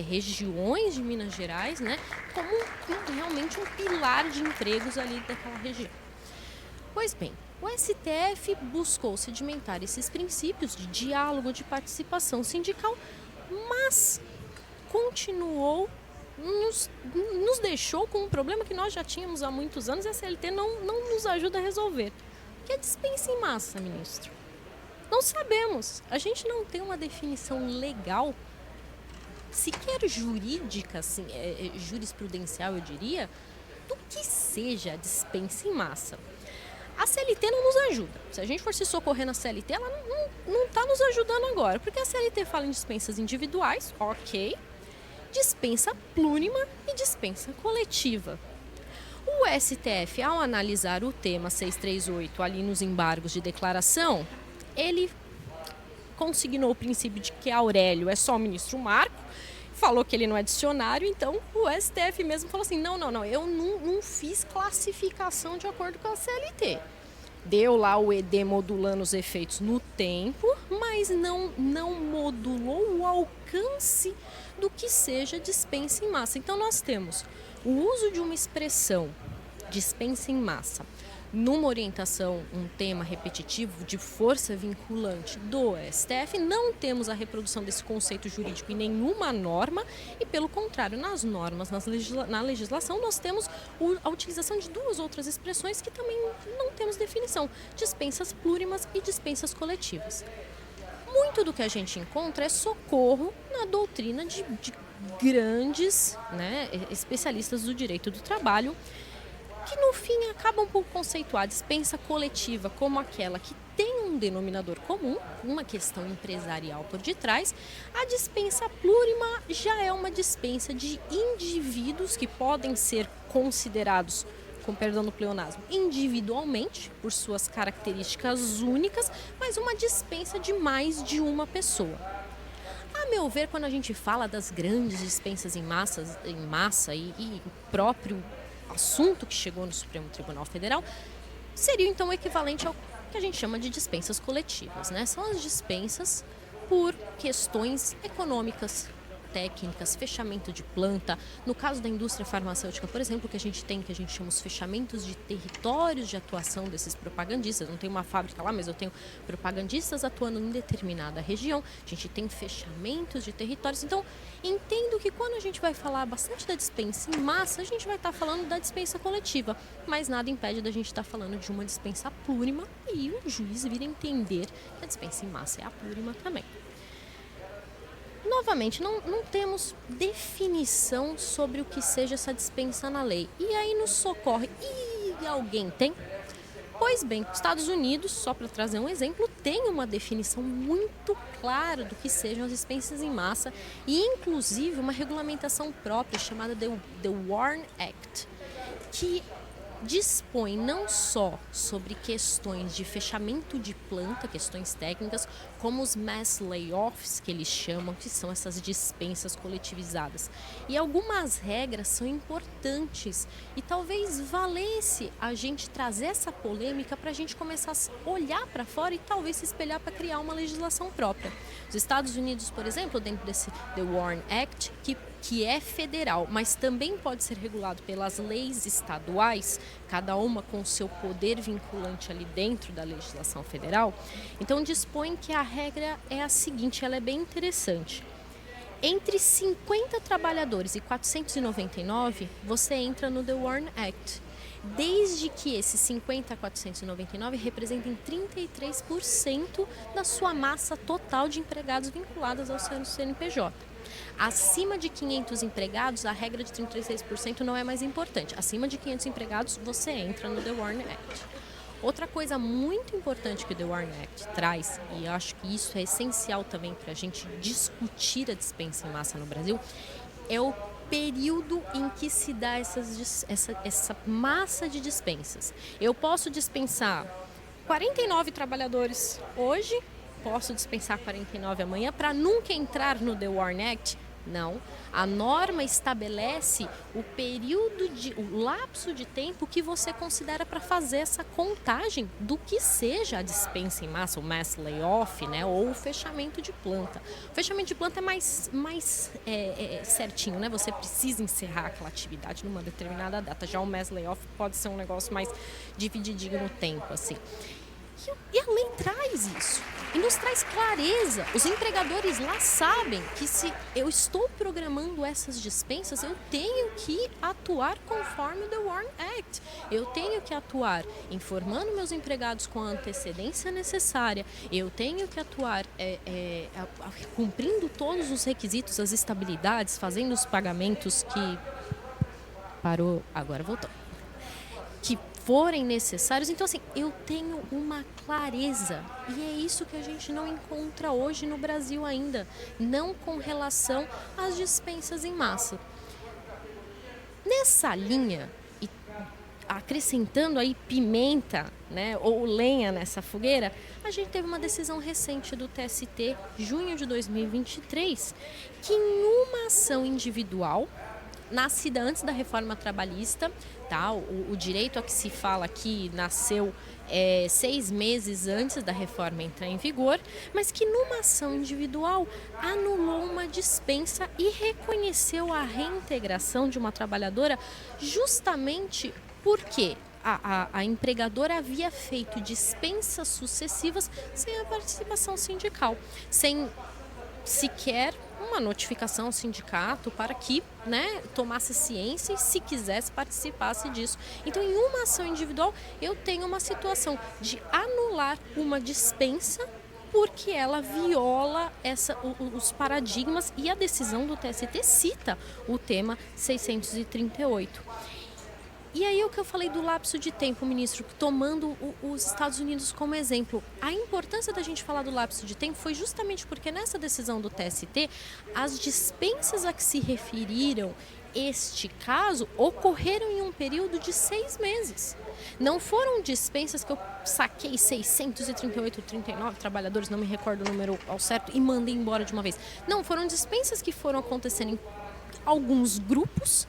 regiões de Minas Gerais, né? Como realmente um pilar de empregos ali daquela região. Pois bem, o STF buscou sedimentar esses princípios de diálogo, de participação sindical, mas continuou, nos deixou com um problema que nós já tínhamos há muitos anos e a CLT não nos ajuda a resolver, que é dispensa em massa, ministro. Não sabemos, a gente não tem uma definição legal, sequer jurídica, assim, jurisprudencial, eu diria, do que seja dispensa em massa. A CLT não nos ajuda. Se a gente for se socorrer na CLT, ela não está nos ajudando agora, porque a CLT fala em dispensas individuais, ok, dispensa plurima e dispensa coletiva. O STF, ao analisar o tema 638 ali nos embargos de declaração, ele consignou o princípio de que Aurélio é só o ministro Marco, falou que ele não é dicionário, então o STF mesmo falou assim, não, eu não fiz classificação de acordo com a CLT. Deu lá o ED modulando os efeitos no tempo, mas não modulou o alcance do que seja dispensa em massa. Então nós temos o uso de uma expressão, dispensa em massa, numa orientação, um tema repetitivo de força vinculante do STF, não temos a reprodução desse conceito jurídico em nenhuma norma e, pelo contrário, nas normas, na legislação, nós temos a utilização de duas outras expressões que também não temos definição, dispensas plurimas e dispensas coletivas. Muito do que a gente encontra é socorro na doutrina de grandes, né, especialistas do direito do trabalho, que no fim acabam por conceituar a dispensa coletiva como aquela que tem um denominador comum, uma questão empresarial por detrás. A dispensa plurima já é uma dispensa de indivíduos que podem ser considerados, com perdão do pleonasmo, individualmente, por suas características únicas, mas uma dispensa de mais de uma pessoa. A meu ver, quando a gente fala das grandes dispensas em massa e o próprio assunto que chegou no Supremo Tribunal Federal, seria então o equivalente ao que a gente chama de dispensas coletivas, né? São as dispensas por questões econômicas, técnicas, fechamento de planta. No caso da indústria farmacêutica, por exemplo, que a gente chama os fechamentos de territórios de atuação desses propagandistas. Não tem uma fábrica lá, mas eu tenho propagandistas atuando em determinada região. A gente tem fechamentos de territórios. Então, entendo que quando a gente vai falar bastante da dispensa em massa, a gente vai estar falando da dispensa coletiva, mas nada impede da gente estar falando de uma dispensa plurima e o juiz vir a entender que a dispensa em massa é a plurima também. Novamente, não temos definição sobre o que seja essa dispensa na lei. E aí nos socorre. E alguém tem? Pois bem, Estados Unidos, só para trazer um exemplo, tem uma definição muito clara do que sejam as dispensas em massa e, inclusive, uma regulamentação própria chamada The Warren Act, que dispõe não só sobre questões de fechamento de planta, questões técnicas, como os mass layoffs, que eles chamam, que são essas dispensas coletivizadas. E algumas regras são importantes e talvez valesse a gente trazer essa polêmica para a gente começar a olhar para fora e talvez se espelhar para criar uma legislação própria. Os Estados Unidos, por exemplo, dentro desse The Warren Act, que é federal, mas também pode ser regulado pelas leis estaduais, cada uma com o seu poder vinculante ali dentro da legislação federal. Então dispõe que a regra é a seguinte, ela é bem interessante. Entre 50 trabalhadores e 499, você entra no The Warren Act, desde que esses 50 a 499 representem 33% da sua massa total de empregados vinculados ao seu CNPJ. Acima de 500 empregados, a regra de 36% não é mais importante. Acima de 500 empregados, você entra no The Warren Act. Outra coisa muito importante que o The Warren Act traz, e eu acho que isso é essencial também para a gente discutir a dispensa em massa no Brasil, é o período em que se dá essa massa de dispensas. Eu posso dispensar 49 trabalhadores hoje, posso dispensar 49 amanhã para nunca entrar no The Warren Act? Não. A norma estabelece o lapso de tempo que você considera para fazer essa contagem do que seja a dispensa em massa, o mass layoff, né, ou o fechamento de planta. O fechamento de planta é mais certinho, né? Você precisa encerrar aquela atividade numa determinada data. Já o mass layoff pode ser um negócio mais divididinho no tempo, assim. E a lei traz isso e nos traz clareza. Os empregadores lá sabem que se eu estou programando essas dispensas, eu tenho que atuar conforme o The Warren Act. Eu tenho que atuar informando meus empregados com a antecedência necessária. Eu tenho que atuar cumprindo todos os requisitos, as estabilidades, fazendo os pagamentos que... Parou, agora voltou. Que forem necessários. Então, assim, eu tenho uma clareza e é isso que a gente não encontra hoje no Brasil ainda, não com relação às dispensas em massa. Nessa linha, e acrescentando aí pimenta, né, ou lenha nessa fogueira, a gente teve uma decisão recente do TST, junho de 2023, que em uma ação individual, nascida antes da reforma trabalhista, tá? O direito a que se fala aqui nasceu 6 meses antes da reforma entrar em vigor, mas que numa ação individual anulou uma dispensa e reconheceu a reintegração de uma trabalhadora justamente porque a empregadora havia feito dispensas sucessivas sem a participação sindical, sem sequer uma notificação ao sindicato para que, né, tomasse ciência e, se quisesse, participasse disso. Então, em uma ação individual, eu tenho uma situação de anular uma dispensa porque ela viola os paradigmas e a decisão do TST cita o tema 638. E aí o que eu falei do lapso de tempo, ministro, tomando os Estados Unidos como exemplo. A importância da gente falar do lapso de tempo foi justamente porque nessa decisão do TST, as dispensas a que se referiram este caso ocorreram em um período de 6 meses. Não foram dispensas que eu saquei 638, 39 trabalhadores, não me recordo o número ao certo, e mandei embora de uma vez. Não, foram dispensas que foram acontecendo em alguns grupos,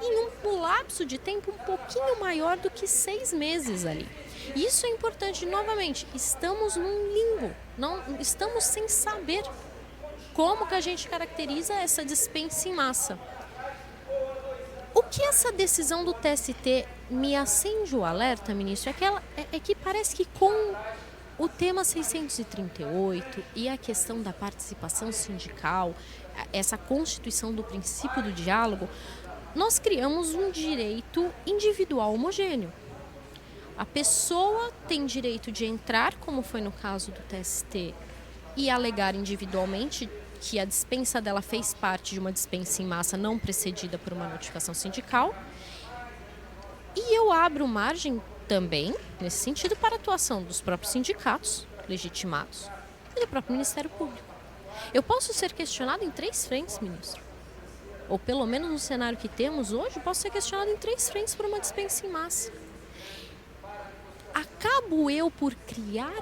em um lapso de tempo um pouquinho maior do que 6 meses ali. Isso é importante, novamente, estamos num limbo, não estamos sem saber como que a gente caracteriza essa dispensa em massa. O que essa decisão do TST me acende o alerta, ministro, é que parece que com o tema 638 e a questão da participação sindical, essa constituição do princípio do diálogo, nós criamos um direito individual homogêneo. A pessoa tem direito de entrar, como foi no caso do TST, e alegar individualmente que a dispensa dela fez parte de uma dispensa em massa não precedida por uma notificação sindical. E eu abro margem também, nesse sentido, para a atuação dos próprios sindicatos legitimados e do próprio Ministério Público. Eu posso ser questionado em 3 frentes, ministro. Ou pelo menos no cenário que temos hoje, posso ser questionado em 3 frentes por uma dispensa em massa. Acabo eu por criar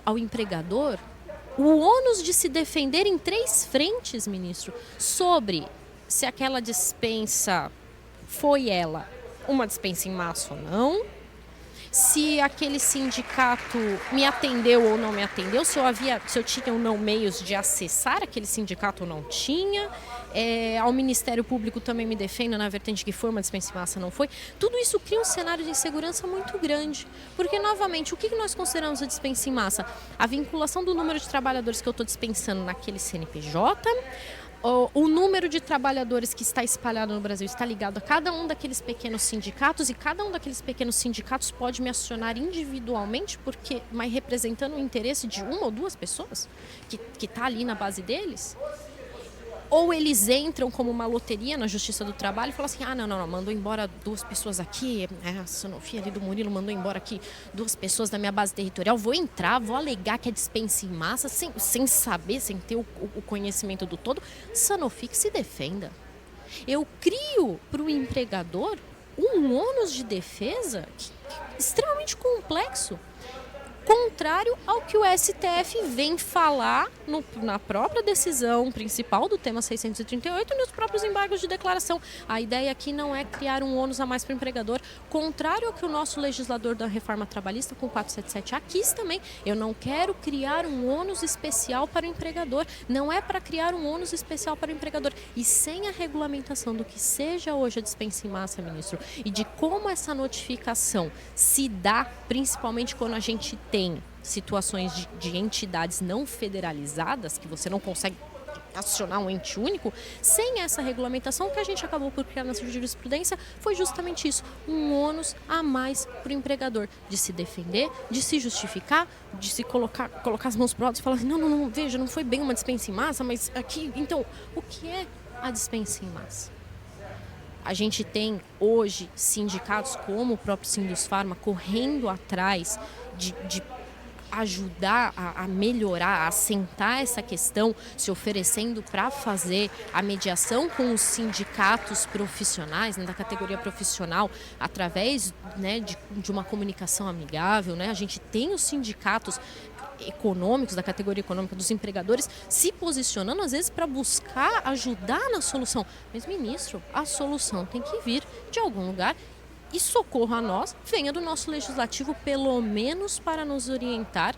ao empregador o ônus de se defender em 3 frentes, ministro, sobre se aquela dispensa foi ela uma dispensa em massa ou não, se aquele sindicato me atendeu ou não me atendeu, se eu tinha ou não meios de acessar aquele sindicato ou não tinha, ao Ministério Público também me defendo na vertente que foi uma dispensa em massa ou não foi. Tudo isso cria um cenário de insegurança muito grande, porque, novamente, o que nós consideramos a dispensa em massa? A vinculação do número de trabalhadores que eu estou dispensando naquele CNPJ, o número de trabalhadores que está espalhado no Brasil está ligado a cada um daqueles pequenos sindicatos, e cada um daqueles pequenos sindicatos pode me acionar individualmente, mas representando o interesse de 1 ou 2 pessoas que está ali na base deles. Ou eles entram como uma loteria na Justiça do Trabalho e falam assim, não, mandou embora 2 pessoas aqui, a Sanofi ali do Murilo mandou embora aqui 2 pessoas da minha base territorial, vou entrar, vou alegar que é dispensa em massa, sem saber, sem ter o conhecimento do todo. Sanofi que se defenda. Eu crio para o empregador um ônus de defesa extremamente complexo, contrário ao que o STF vem falar na própria decisão principal do tema 638 e nos próprios embargos de declaração. A ideia aqui não é criar um ônus a mais para o empregador, contrário ao que o nosso legislador da reforma trabalhista com 477A quis também. Eu não quero criar um ônus especial para o empregador, não é para criar um ônus especial para o empregador. E sem a regulamentação do que seja hoje a dispensa em massa, ministro, e de como essa notificação se dá, principalmente quando a gente tem situações de entidades não federalizadas, que você não consegue acionar um ente único, sem essa regulamentação, o que a gente acabou por criar nessa jurisprudência foi justamente isso, um ônus a mais para o empregador, de se defender, de se justificar, de se colocar as mãos para o alto e falar assim, não, veja, não foi bem uma dispensa em massa, mas aqui, então, o que é a dispensa em massa? A gente tem hoje sindicatos como o próprio Sindusfarma correndo atrás de ajudar a melhorar, a assentar essa questão, se oferecendo para fazer a mediação com os sindicatos profissionais, da categoria profissional, através, de uma comunicação amigável. A gente tem os sindicatos econômicos, da categoria econômica dos empregadores, se posicionando às vezes para buscar ajudar na solução. Mas, ministro, a solução tem que vir de algum lugar e socorro a nós venha do nosso legislativo, pelo menos para nos orientar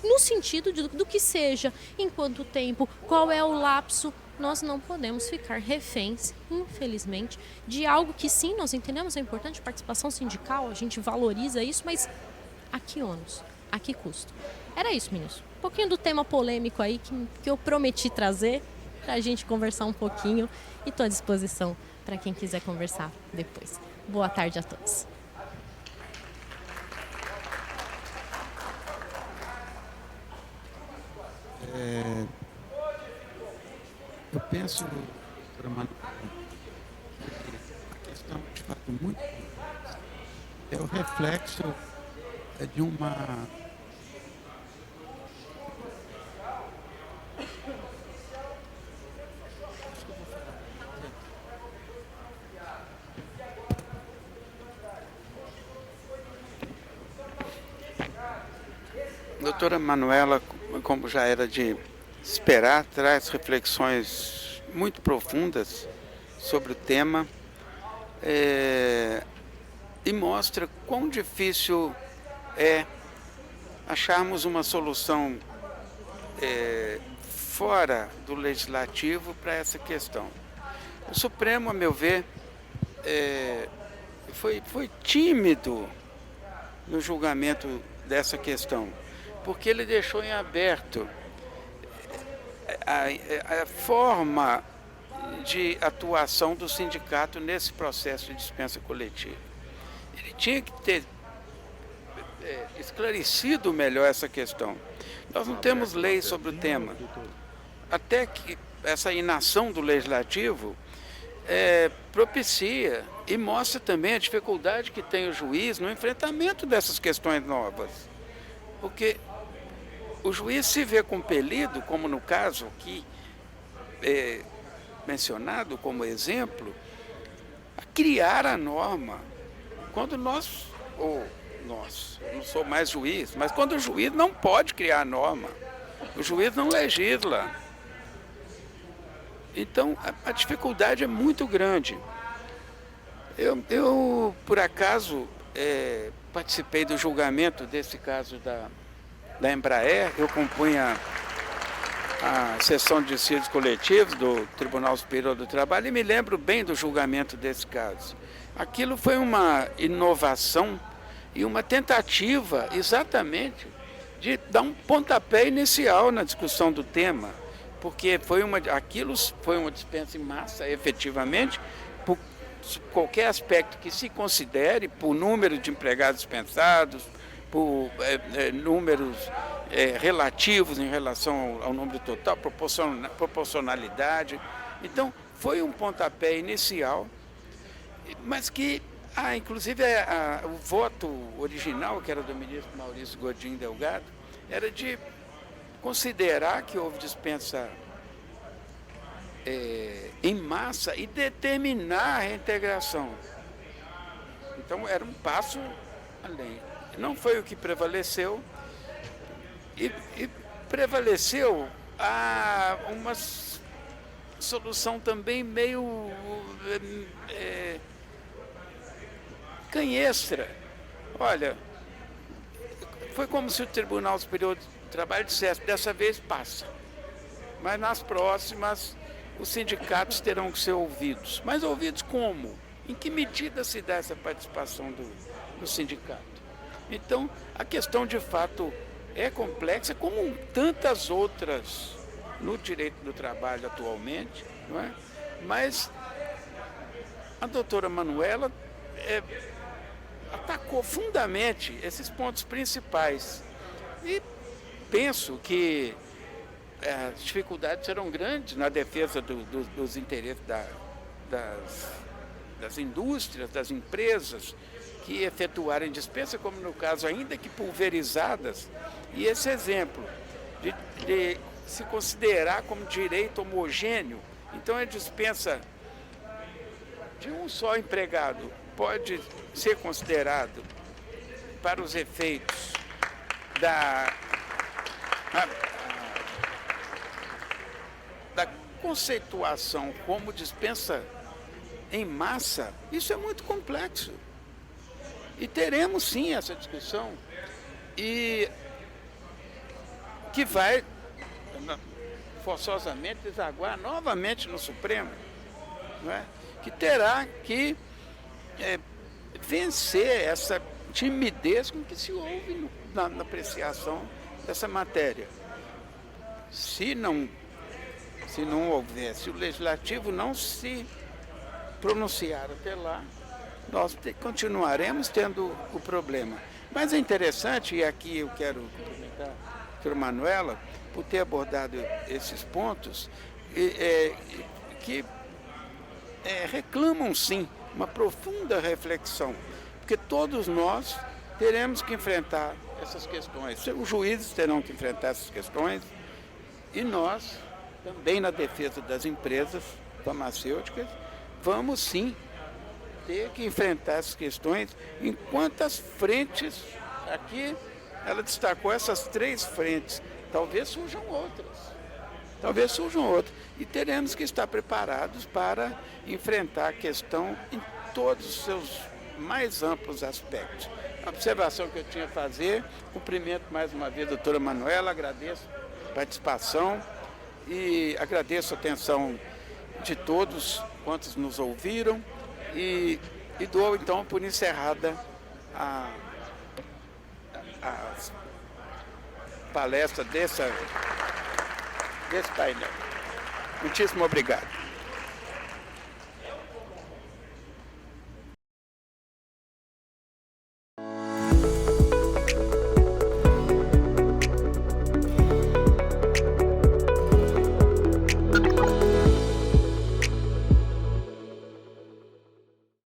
no sentido do que seja, em quanto tempo, qual é o lapso. Nós não podemos ficar reféns, infelizmente, de algo que sim, nós entendemos a importante participação sindical, a gente valoriza isso, mas a que ônus? A que custo? Era isso, ministro. Um pouquinho do tema polêmico aí que eu prometi trazer para a gente conversar um pouquinho, e estou à disposição para quem quiser conversar depois. Boa tarde a todos. Eu penso, doutora Manuela, que a questão de fato muito complexa é o reflexo de uma doutora Manuela, como já era de esperar, traz reflexões muito profundas sobre o tema e mostra quão difícil é acharmos uma solução fora do legislativo para essa questão. O Supremo, a meu ver, foi tímido no julgamento dessa questão, porque ele deixou em aberto a forma de atuação do sindicato nesse processo de dispensa coletiva. Ele tinha que ter esclarecido melhor essa questão. Nós não temos lei sobre o tema. Até que essa inação do legislativo propicia e mostra também a dificuldade que tem o juiz no enfrentamento dessas questões novas. Porque o juiz se vê compelido, como no caso aqui mencionado como exemplo, a criar a norma. Quando eu não sou mais juiz, mas quando o juiz não pode criar a norma, o juiz não legisla. Então, a dificuldade é muito grande. Eu por acaso, participei do julgamento desse caso da Embraer. Eu compunha a seção de dissídios coletivos do Tribunal Superior do Trabalho e me lembro bem do julgamento desse caso. Aquilo foi uma inovação e uma tentativa exatamente de dar um pontapé inicial na discussão do tema, porque aquilo foi uma dispensa em massa, efetivamente, por qualquer aspecto que se considere, por número de empregados dispensados, por números relativos em relação ao número total, proporcionalidade. Então, foi um pontapé inicial, mas que, inclusive, o voto original, que era do ministro Maurício Godinho Delgado, era de considerar que houve dispensa em massa e determinar a reintegração. Então, era um passo além. Não foi o que prevaleceu, e prevaleceu uma solução também meio canhestra. Olha, foi como se o Tribunal Superior do Trabalho dissesse: dessa vez passa, mas nas próximas os sindicatos terão que ser ouvidos. Mas ouvidos como? Em que medida se dá essa participação do sindicato? Então, a questão de fato é complexa, como tantas outras no direito do trabalho atualmente, não é? Mas a doutora Manuela atacou fundamente esses pontos principais. E penso que as dificuldades serão grandes na defesa dos interesses das indústrias, das empresas que efetuarem dispensa, como no caso, ainda que pulverizadas. E esse exemplo de se considerar como direito homogêneo, então a dispensa de um só empregado pode ser considerado, para os efeitos da conceituação como dispensa em massa. Isso é muito complexo. E teremos sim essa discussão, e que vai forçosamente desaguar novamente no Supremo, não é? Que terá que vencer essa timidez com que se ouve na apreciação dessa matéria. Se não houver, se o Legislativo não se pronunciar até lá, nós continuaremos tendo o problema. Mas é interessante, e aqui eu quero cumprimentar a doutora Manuela por ter abordado esses pontos, que reclamam sim uma profunda reflexão, porque todos nós teremos que enfrentar essas questões, os juízes terão que enfrentar essas questões, e nós, também na defesa das empresas farmacêuticas, vamos sim ter que enfrentar essas questões em quantas frentes. Aqui ela destacou essas 3 frentes, talvez surjam outras, e teremos que estar preparados para enfrentar a questão em todos os seus mais amplos aspectos. A observação que eu tinha a fazer, cumprimento mais uma vez a doutora Manuela, agradeço a participação e agradeço a atenção de todos quantos nos ouviram e dou então por encerrada a palestra desse painel. Muitíssimo obrigado.